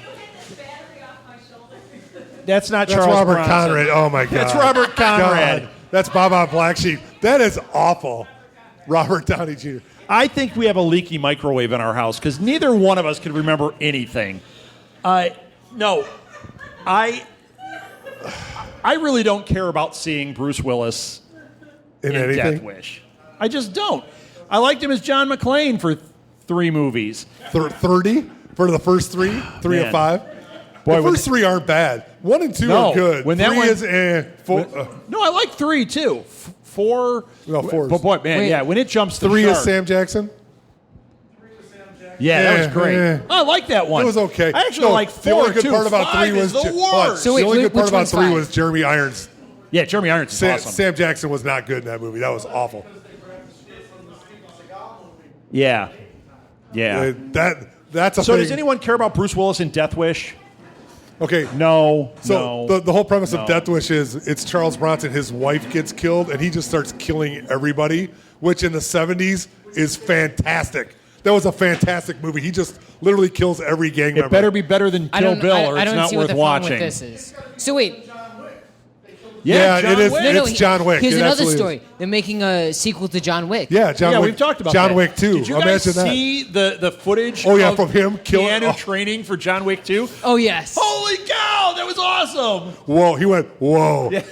Speaker 1: That's not
Speaker 2: That's
Speaker 1: Charles
Speaker 2: Robert
Speaker 1: Bronson.
Speaker 2: Conrad. Oh, my God.
Speaker 1: That's Robert Conrad.
Speaker 2: God. That's Baba Black Sheep. That is awful. Robert Downey Jr.
Speaker 1: I think we have a leaky microwave in our house because neither one of us can remember anything. No, I really don't care about seeing Bruce Willis
Speaker 2: In
Speaker 1: in
Speaker 2: anything?
Speaker 1: Death Wish. I just don't. I liked him as John McClane for 3 movies.
Speaker 2: 30 for the first three? 3
Speaker 1: Man.
Speaker 2: of 5?
Speaker 1: Boy,
Speaker 2: the
Speaker 1: when
Speaker 2: first 3 aren't bad. 1 and 2
Speaker 1: No,
Speaker 2: are good.
Speaker 1: when that
Speaker 2: 3
Speaker 1: one-
Speaker 2: is 4.
Speaker 1: No, I like 3 too. 4.
Speaker 2: No, 4 is-
Speaker 1: But boy, man,
Speaker 3: Wait.
Speaker 1: yeah, when it jumps to
Speaker 2: 3
Speaker 1: the
Speaker 2: is
Speaker 1: shark.
Speaker 2: Sam Jackson.
Speaker 1: Yeah, that was
Speaker 2: Yeah,
Speaker 1: great.
Speaker 2: yeah.
Speaker 1: I like that one.
Speaker 2: It was okay.
Speaker 1: I actually
Speaker 2: No,
Speaker 1: like
Speaker 2: the
Speaker 1: 4
Speaker 2: only good
Speaker 1: too.
Speaker 2: part about 3
Speaker 1: 5
Speaker 2: was
Speaker 1: is the
Speaker 2: hold on.
Speaker 1: worst.
Speaker 3: So wait,
Speaker 2: the only good part
Speaker 3: which
Speaker 2: about
Speaker 3: one's
Speaker 2: 3
Speaker 3: 5?
Speaker 2: was Jeremy Irons.
Speaker 1: Yeah, Jeremy Irons is awesome.
Speaker 2: Sam Jackson was not good in that movie. That was awful.
Speaker 1: Yeah. Yeah.
Speaker 2: That's a
Speaker 1: So
Speaker 2: thing.
Speaker 1: does anyone care about Bruce Willis in Death Wish?
Speaker 2: Okay.
Speaker 1: No.
Speaker 2: So
Speaker 1: no.
Speaker 2: the whole premise
Speaker 1: No.
Speaker 2: of Death Wish is it's Charles Bronson. His wife gets killed, and he just starts killing everybody, which in the 70s is fantastic. That was a fantastic movie. He just literally kills every gang member.
Speaker 1: It better be better than Kill Bill, or
Speaker 3: I
Speaker 1: it's
Speaker 3: don't
Speaker 1: not
Speaker 3: see what
Speaker 1: worth
Speaker 3: the problem
Speaker 1: watching.
Speaker 3: with this is. So wait,
Speaker 2: Yeah,
Speaker 1: John
Speaker 2: it is.
Speaker 1: Wick.
Speaker 2: It's John Wick.
Speaker 3: Here's
Speaker 2: It
Speaker 3: another
Speaker 2: absolutely
Speaker 3: story. They're making a sequel to John Wick.
Speaker 2: Yeah, John
Speaker 1: Yeah,
Speaker 2: Wick.
Speaker 1: we've talked about
Speaker 2: John
Speaker 1: that.
Speaker 2: Wick 2.
Speaker 1: Did you guys
Speaker 2: Imagine that.
Speaker 1: see the footage?
Speaker 2: Oh, yeah,
Speaker 1: of
Speaker 2: from him killing-
Speaker 1: Keanu
Speaker 2: oh.
Speaker 1: training for John Wick 2.
Speaker 3: Oh yes.
Speaker 1: Holy cow, that was awesome!
Speaker 2: Whoa, he went, whoa.
Speaker 1: Yeah.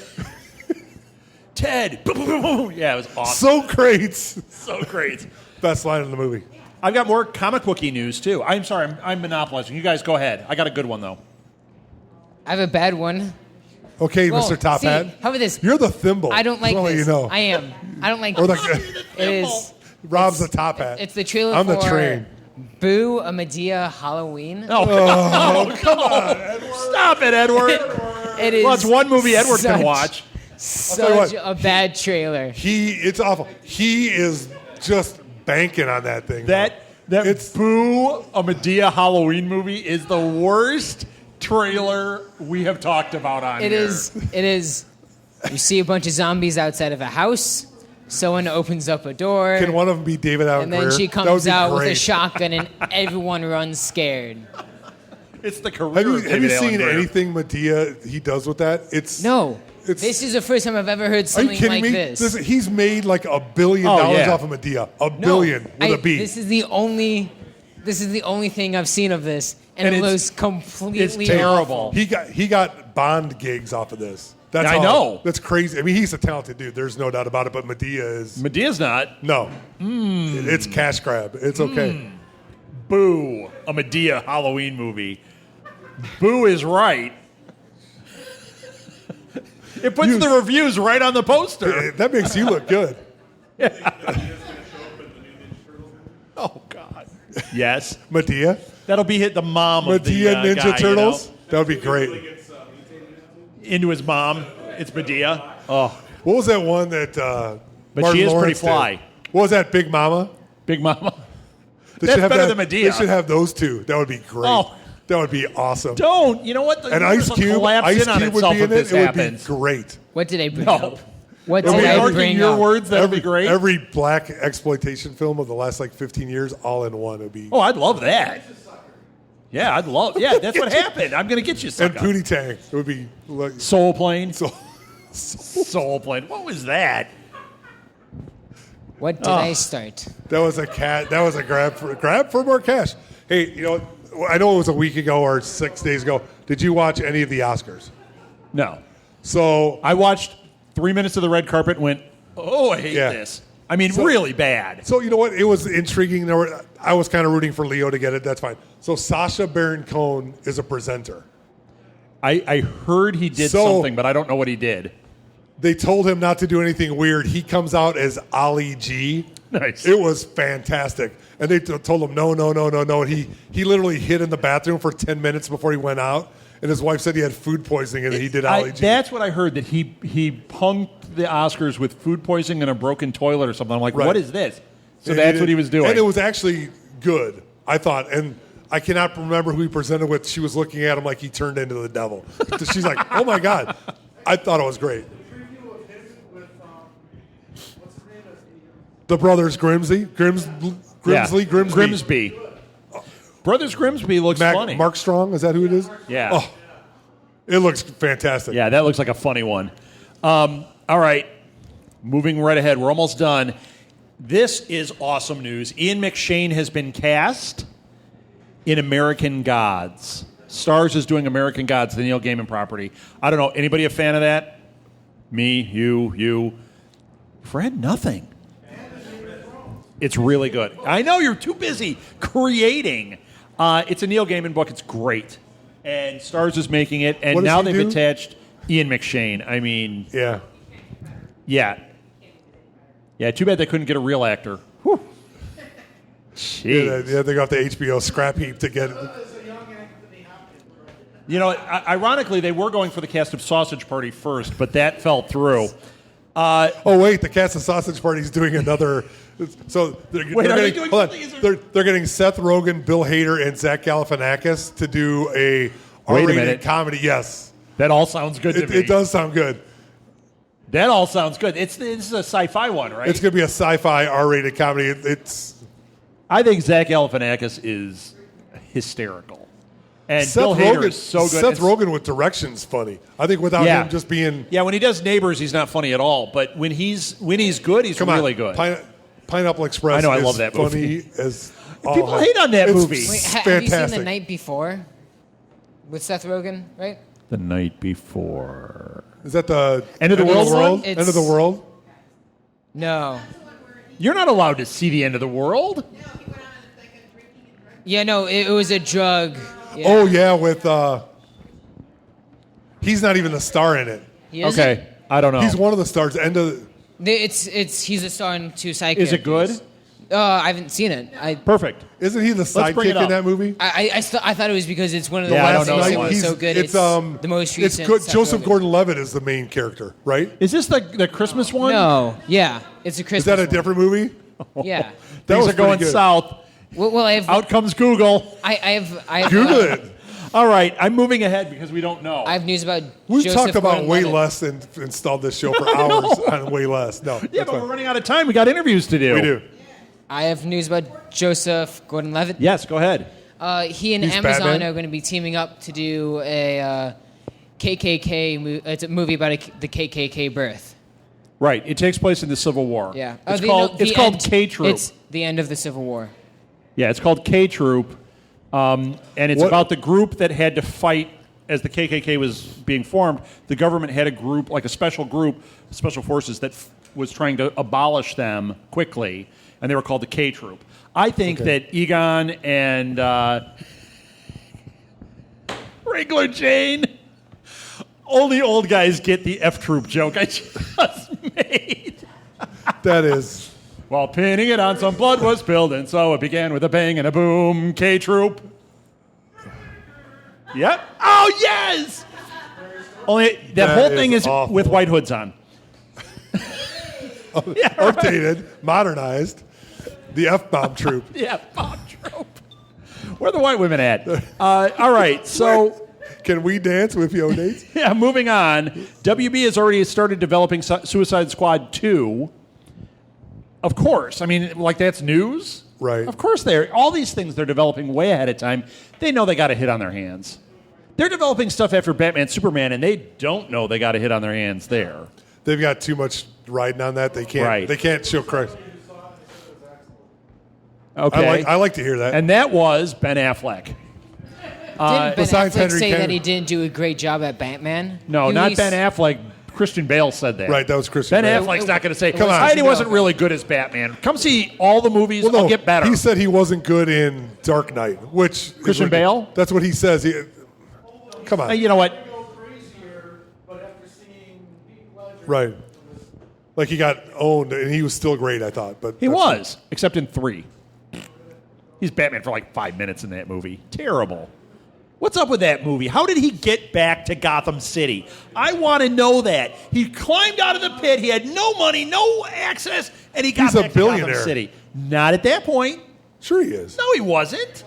Speaker 1: Ted, boom, boom, boom, boom. Yeah, it was awesome.
Speaker 2: So great.
Speaker 1: So great.
Speaker 2: Best line in the movie.
Speaker 1: I've got more comic booky news too. I'm sorry, I'm monopolizing. You guys go ahead. I got a good one though.
Speaker 3: I have a bad one.
Speaker 2: Okay,
Speaker 3: Well,
Speaker 2: Mr. Top
Speaker 3: see,
Speaker 2: Hat.
Speaker 3: How about this?
Speaker 2: You're the thimble.
Speaker 3: I don't like
Speaker 2: Just wanna
Speaker 3: this.
Speaker 2: let you know.
Speaker 3: I am. I don't like
Speaker 2: Or
Speaker 3: this.
Speaker 2: the,
Speaker 3: It is.
Speaker 2: Rob's the Top Hat.
Speaker 3: It's the trailer
Speaker 2: I'm
Speaker 3: for
Speaker 2: the train.
Speaker 3: Boo, a Medea Halloween.
Speaker 1: Oh, come on. Stop it, Edward.
Speaker 3: It is.
Speaker 1: Well, it's one movie Edward can
Speaker 3: such-
Speaker 1: watch.
Speaker 2: tell you
Speaker 3: Such
Speaker 2: what.
Speaker 3: a bad trailer.
Speaker 2: It's awful. He is just banking on that thing.
Speaker 1: That
Speaker 2: It's-
Speaker 1: Boo, a Medea Halloween movie is the worst trailer we have talked about on
Speaker 3: It
Speaker 1: here.
Speaker 3: is. It is. You see a bunch of zombies outside of a house. Someone opens up a door.
Speaker 2: Can one of them be David Allen
Speaker 3: and then
Speaker 2: Greer?
Speaker 3: she
Speaker 2: That would
Speaker 3: comes
Speaker 2: be
Speaker 3: out with a
Speaker 2: great.
Speaker 3: shotgun and everyone runs scared.
Speaker 1: It's the career
Speaker 2: Have you,
Speaker 1: of
Speaker 2: have you
Speaker 1: David Allen
Speaker 2: seen
Speaker 1: Greer.
Speaker 2: anything Medea he does with that? It's
Speaker 3: No.
Speaker 2: It's-
Speaker 3: This is the first time I've ever heard
Speaker 2: Are you
Speaker 3: something
Speaker 2: kidding
Speaker 3: like
Speaker 2: me?
Speaker 3: this.
Speaker 2: He's made like $1 billion
Speaker 1: yeah.
Speaker 2: off of Medea. A
Speaker 3: No,
Speaker 2: billion with a B.
Speaker 3: This is the only thing I've seen of this, and,
Speaker 1: And
Speaker 3: it
Speaker 1: it's-
Speaker 3: was completely
Speaker 1: it's terrible.
Speaker 3: awful.
Speaker 2: He got Bond gigs off of this. That's
Speaker 1: I
Speaker 2: how-
Speaker 1: know.
Speaker 2: That's crazy. I mean, he's a talented dude. There's no doubt about it. But Medea is
Speaker 1: Medea's not.
Speaker 2: no. It's cash grab. It's okay.
Speaker 1: Boo, a Medea Halloween movie. Boo is right. It puts the reviews right on the poster.
Speaker 2: That makes you look good.
Speaker 1: Oh God. Yes,
Speaker 2: Medea,
Speaker 1: that'll be hit the mom of
Speaker 2: Medea
Speaker 1: the
Speaker 2: Ninja
Speaker 1: guy,
Speaker 2: Turtles.
Speaker 1: You know?
Speaker 2: That would be great.
Speaker 1: Into his mom. It's Medea. Oh,
Speaker 2: What was that one that?
Speaker 1: But
Speaker 2: Martin
Speaker 1: she is pretty
Speaker 2: Lawrence did?
Speaker 1: fly.
Speaker 2: What was that? Big Mama.
Speaker 1: Big Mama.
Speaker 2: They
Speaker 1: That's
Speaker 2: should have
Speaker 1: better
Speaker 2: that-
Speaker 1: than Medea.
Speaker 2: They should have those two. That would be great.
Speaker 1: Oh.
Speaker 2: That would be awesome.
Speaker 1: Don't. You know what? The
Speaker 2: And Ice
Speaker 1: universe will
Speaker 2: Cube,
Speaker 1: collapse
Speaker 2: Ice
Speaker 1: in on
Speaker 2: Cube would
Speaker 1: itself
Speaker 2: be in
Speaker 1: if
Speaker 2: it.
Speaker 1: this
Speaker 2: It would
Speaker 1: happens.
Speaker 2: be great.
Speaker 3: What did I bring
Speaker 1: No.
Speaker 3: up? What
Speaker 1: Are
Speaker 3: did
Speaker 1: we
Speaker 3: I
Speaker 1: marking
Speaker 3: bring
Speaker 1: your
Speaker 3: up?
Speaker 1: words? That'd be great.
Speaker 2: Every black exploitation film of the last like 15 years, all in one, would be.
Speaker 1: Oh, I'd love that. Yeah, I'd love. Yeah, that's what happened. I'm gonna get you
Speaker 2: and
Speaker 1: sucker.
Speaker 2: Pootie Tang. It would be like
Speaker 1: Soul Plane.
Speaker 2: so.
Speaker 1: Soul Plane. What was that?
Speaker 3: What did I start?
Speaker 2: That was a grab for more cash. Hey, you know, I know it was a week ago or 6 days ago. Did you watch any of the Oscars?
Speaker 1: No.
Speaker 2: So
Speaker 1: I watched 3 minutes of the red carpet and went, oh, I hate
Speaker 2: Yeah.
Speaker 1: this. I mean,
Speaker 2: So-
Speaker 1: really bad.
Speaker 2: So you know what? It was intriguing. I was kind of rooting for Leo to get it. That's fine. So Sacha Baron Cohen is a presenter.
Speaker 1: I heard he did
Speaker 2: So-
Speaker 1: something, but I don't know what he did.
Speaker 2: They told him not to do anything weird. He comes out as Ali G.
Speaker 1: Nice.
Speaker 2: It was fantastic. And they told him no. And he literally hid in the bathroom for 10 minutes before he went out. And his wife said he had food poisoning and he did Ali G.
Speaker 1: That's what I heard, that he punked the Oscars with food poisoning and a broken toilet or something. I'm like,
Speaker 2: Right.
Speaker 1: what is this? So
Speaker 2: And
Speaker 1: that's what he was doing.
Speaker 2: And it was actually good, I thought. And I cannot remember who he presented with. She was looking at him like he turned into the devil. She's like, oh my God. I thought it was great. The brothers Grimsby.
Speaker 1: Grimsby. Brothers Grimsby looks funny.
Speaker 2: Mark Strong, is that who it is?
Speaker 1: Yeah.
Speaker 2: Oh, it looks fantastic.
Speaker 1: Yeah, that looks like a funny one. All right. Moving right ahead. We're almost done. This is awesome news. Ian McShane has been cast in American Gods. Starz is doing American Gods, the Neil Gaiman property. I don't know. Anybody a fan of that? Me, you. Fred, nothing. It's really good. I know you're too busy creating. It's a Neil Gaiman book. It's great. And Starz is making it. And
Speaker 2: What does
Speaker 1: now
Speaker 2: he
Speaker 1: they've
Speaker 2: do?
Speaker 1: attached Ian McShane. I mean,
Speaker 2: Yeah.
Speaker 1: yeah. Yeah, too bad they couldn't get a real actor. Whew. Jeez.
Speaker 2: Yeah, they got the HBO scrap heap to get.
Speaker 1: You know, ironically, they were going for the cast of Sausage Party first, but that fell through.
Speaker 2: Oh wait, the Cast of Sausage Party's doing another. So they're
Speaker 1: Wait, are they
Speaker 2: getting,
Speaker 1: doing
Speaker 2: hold on.
Speaker 1: something? Is there-
Speaker 2: They're getting Seth Rogen, Bill Hader, and Zach Galifianakis to do a
Speaker 1: Wait a minute.
Speaker 2: R-rated comedy. Yes,
Speaker 1: That all sounds good to me.
Speaker 2: it does sound good.
Speaker 1: That all sounds good. This is a sci-fi one, right?
Speaker 2: It's going to be a sci-fi R-rated comedy.
Speaker 1: I think Zach Galifianakis is hysterical. And
Speaker 2: Seth
Speaker 1: Bill Hader
Speaker 2: Rogen
Speaker 1: is so good.
Speaker 2: Seth Rogen with direction's funny. I think without
Speaker 1: Yeah.
Speaker 2: him just being
Speaker 1: Yeah, when he does Neighbors, he's not funny at all. But when he's good, he's
Speaker 2: come on,
Speaker 1: really good.
Speaker 2: Pineapple Express.
Speaker 1: I know, I
Speaker 2: is
Speaker 1: love that movie.
Speaker 2: funny as
Speaker 1: People hate on that
Speaker 2: it's
Speaker 1: movie.
Speaker 3: Wait, have you seen The
Speaker 2: fantastic.
Speaker 3: Night Before with Seth Rogen, right?
Speaker 1: The Night Before.
Speaker 2: Is that the
Speaker 1: End of the World one?
Speaker 2: End of the world.
Speaker 3: No.
Speaker 1: You're not allowed to see the end of the world.
Speaker 3: Yeah, no, it was a drug. Yeah.
Speaker 2: Oh yeah, with he's not even the star in it.
Speaker 3: He is?
Speaker 1: Okay, I don't know.
Speaker 2: He's one of the stars. End of
Speaker 3: He's a star in two side characters.
Speaker 1: Is it good?
Speaker 3: I haven't seen it.
Speaker 1: Perfect.
Speaker 2: isn't he the
Speaker 1: bring
Speaker 2: sidekick
Speaker 1: it up.
Speaker 2: in that movie?
Speaker 3: I thought it was because it's one of the
Speaker 1: Yeah, I
Speaker 3: last
Speaker 1: don't know
Speaker 3: things
Speaker 1: that
Speaker 3: that
Speaker 1: one.
Speaker 3: was so good. It's the most recent.
Speaker 2: It's good.
Speaker 3: Seth
Speaker 2: Joseph
Speaker 3: Rogen.
Speaker 2: Gordon-Levitt is the main character, right?
Speaker 1: Is this the Christmas one?
Speaker 3: No, yeah, it's a Christmas.
Speaker 2: Is that a
Speaker 3: one.
Speaker 2: different movie?
Speaker 3: Yeah.
Speaker 2: That
Speaker 1: Things
Speaker 2: was
Speaker 1: are going
Speaker 2: pretty good.
Speaker 1: south.
Speaker 3: Well, I have.
Speaker 1: Out comes Google.
Speaker 3: I have.
Speaker 2: Google it.
Speaker 1: All right, I'm moving ahead because we don't know.
Speaker 3: I have news about.
Speaker 2: We've
Speaker 3: Joseph
Speaker 2: talked about way
Speaker 3: Gordon-Levitt.
Speaker 2: less and installed this show for hours on way less. No,
Speaker 1: yeah,
Speaker 2: that's
Speaker 1: but
Speaker 2: fine.
Speaker 1: we're running out of time. We got interviews to do.
Speaker 2: We do.
Speaker 3: I have news about Joseph Gordon-Levitt.
Speaker 1: Yes, go ahead.
Speaker 3: He and
Speaker 2: He's
Speaker 3: Amazon
Speaker 2: Batman?
Speaker 3: are going to be teaming up to do a KKK. It's a movie about the KKK birth.
Speaker 1: Right. It takes place in the Civil War.
Speaker 3: Yeah,
Speaker 1: It's called K Troop.
Speaker 3: It's the end of the Civil War.
Speaker 1: Yeah, it's called K Troop, and it's
Speaker 2: What-
Speaker 1: about the group that had to fight as the KKK was being formed. The government had a group, like a special group, special forces that was trying to abolish them quickly, and they were called the K Troop. I think that Egon and Regular Jane, only old guys get the F Troop joke I just made.
Speaker 2: That is.
Speaker 1: While pinning it on, some blood was spilled, and so it began with a bang and a boom. K Troop. Yep. Oh yes. Only that
Speaker 2: That
Speaker 1: whole
Speaker 2: is
Speaker 1: thing is
Speaker 2: awful.
Speaker 1: with white hoods on. Yeah, right.
Speaker 2: Updated, modernized, the F-bomb troop.
Speaker 1: Yeah, Bob Troop. Where are the white women at? All right, so
Speaker 2: Can we dance with your dates?
Speaker 1: yeah, moving on. WB has already started developing Suicide Squad 2. Of course. I mean, like that's news.
Speaker 2: Right.
Speaker 1: Of course they're. All these things they're developing way ahead of time. They know they got a hit on their hands. They're developing stuff after Batman, Superman, and they don't know they got a hit on their hands there.
Speaker 2: They've got too much riding on that. They can't.
Speaker 1: Right.
Speaker 2: They can't show Christ.
Speaker 1: Okay.
Speaker 2: I like to hear that.
Speaker 1: And that was Ben Affleck.
Speaker 3: Didn't Ben
Speaker 2: besides
Speaker 3: Affleck
Speaker 2: Henry
Speaker 3: say
Speaker 2: Cavill.
Speaker 3: that he didn't do a great job at Batman?
Speaker 1: No,
Speaker 3: He
Speaker 1: not
Speaker 3: was-
Speaker 1: Ben Affleck. Christian Bale said that.
Speaker 2: Right, that was Christian
Speaker 1: Ben
Speaker 2: Bale.
Speaker 1: Affleck's not going to say,
Speaker 3: Come on.
Speaker 1: I wasn't really good as Batman. Come see all the movies.
Speaker 2: Well, no,
Speaker 1: I'll get better.
Speaker 2: he said he wasn't good in Dark Knight, which
Speaker 1: Christian
Speaker 2: is-
Speaker 1: Bale?
Speaker 2: That's what he says. Come on,
Speaker 1: You know what?
Speaker 2: right? Like he got owned, and he was still great. I thought, but
Speaker 1: He
Speaker 2: that's-
Speaker 1: was, except in 3. He's Batman for like 5 minutes in that movie. Terrible. What's up with that movie? How did he get back to Gotham City? I want to know that. He climbed out of the pit. He had no money, no access, and he got
Speaker 2: He's a
Speaker 1: back to Gotham
Speaker 2: billionaire.
Speaker 1: City. Not at that point.
Speaker 2: Sure, he is.
Speaker 1: No, he wasn't.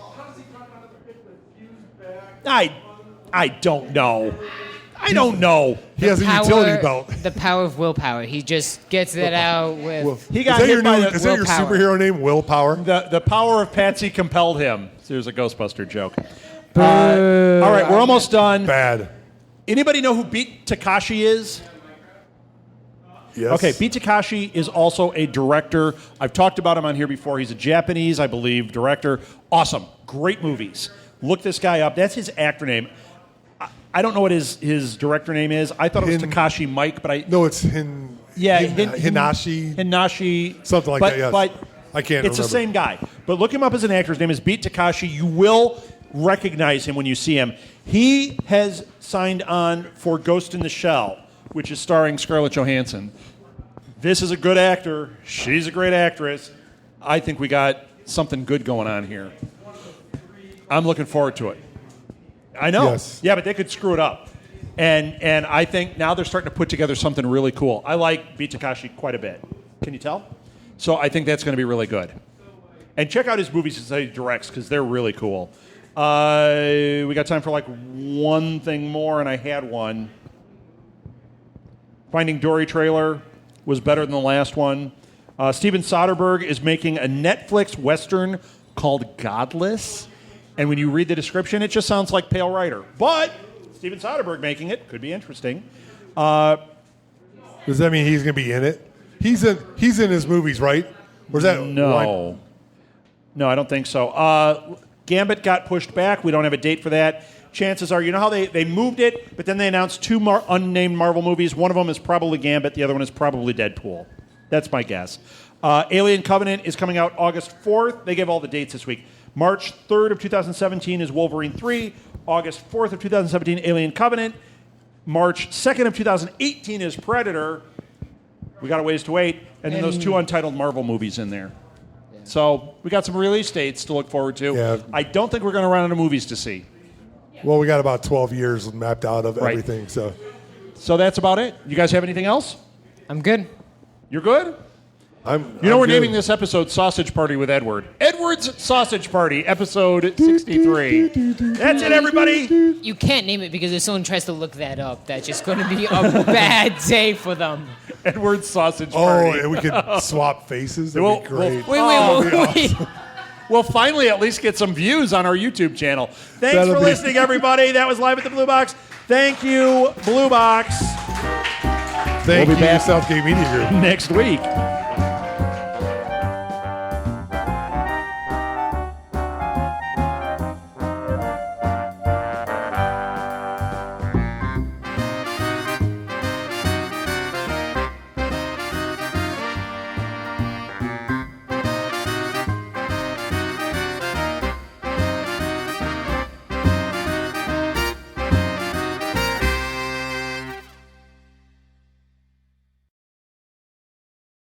Speaker 1: I don't know. I don't know.
Speaker 2: He has a utility belt.
Speaker 3: The power of willpower. He just gets it out with.
Speaker 1: He got
Speaker 2: is that
Speaker 1: hit
Speaker 2: your,
Speaker 1: by
Speaker 2: new,
Speaker 1: the
Speaker 2: is that your
Speaker 3: willpower.
Speaker 2: superhero name, Willpower?
Speaker 1: The power of Patsy compelled him. There's a Ghostbuster joke. All right, we're almost done.
Speaker 2: Bad.
Speaker 1: Anybody know who Beat Takashi is?
Speaker 2: Yes.
Speaker 1: Okay, Beat Takashi is also a director. I've talked about him on here before. He's a Japanese, I believe, director. Awesome. Great movies. Look this guy up. That's his actor name. I don't know what his director name is. I thought it was Takashi Mike, but I...
Speaker 2: No, it's
Speaker 1: Hinashi.
Speaker 2: Hinashi. Something like that, yes.
Speaker 1: But
Speaker 2: I can't
Speaker 1: it's
Speaker 2: remember.
Speaker 1: the same guy. But look him up as an actor. His name is Beat Takashi. You will recognize him when you see him. He has signed on for Ghost in the Shell, which is starring Scarlett Johansson. This is a good actor. She's a great actress. I think we got something good going on here. I'm looking forward to it. I know.
Speaker 2: Yes.
Speaker 1: Yeah, but they could screw it up. And I think now they're starting to put together something really cool. I like Beat Takashi quite a bit. Can you tell? So I think that's going to be really good. And check out his movies that he directs because they're really cool. We got time for like one thing more, and I had one. Finding Dory trailer was better than the last one. Steven Soderbergh is making a Netflix Western called Godless. And when you read the description, it just sounds like Pale Rider. But Steven Soderbergh making it could be interesting.
Speaker 2: Does that mean he's going to be in it? He's in his movies, right? Or is that
Speaker 1: No. No, I don't think so. Gambit got pushed back. We don't have a date for that. Chances are, you know how they moved it, but then they announced two unnamed Marvel movies. One of them is probably Gambit. The other one is probably Deadpool. That's my guess. Alien Covenant is coming out August 4th. They gave all the dates this week. March 3rd of 2017 is Wolverine 3. August 4th of 2017, Alien Covenant. March 2nd of 2018 is Predator. We got a ways to wait. And then those two untitled Marvel movies in there. Yeah. So we got some release dates to look forward to.
Speaker 2: Yeah.
Speaker 1: I don't think we're going to run out of movies to see.
Speaker 2: Well, we got about 12 years mapped out of
Speaker 1: Right.
Speaker 2: everything. So
Speaker 1: that's about it. You guys have anything else?
Speaker 3: I'm good.
Speaker 1: You're good? We're naming this episode Sausage Party with Edward. Edward's Sausage Party, episode 63. That's it, everybody.
Speaker 3: You can't name it because if someone tries to look that up, that's just going to be a bad day for them.
Speaker 1: Edward's Sausage
Speaker 2: Oh,
Speaker 1: Party.
Speaker 2: and we could swap faces. That'd be great.
Speaker 3: Wait.
Speaker 1: We'll finally at least get some views on our YouTube channel. Thanks
Speaker 2: That'll
Speaker 1: for
Speaker 2: be-
Speaker 1: listening, everybody. That was Live at the Blue Box. Thank you, Blue Box.
Speaker 2: Thank
Speaker 1: We'll be
Speaker 2: you,
Speaker 1: back
Speaker 2: Southgate Media Group.
Speaker 1: next week.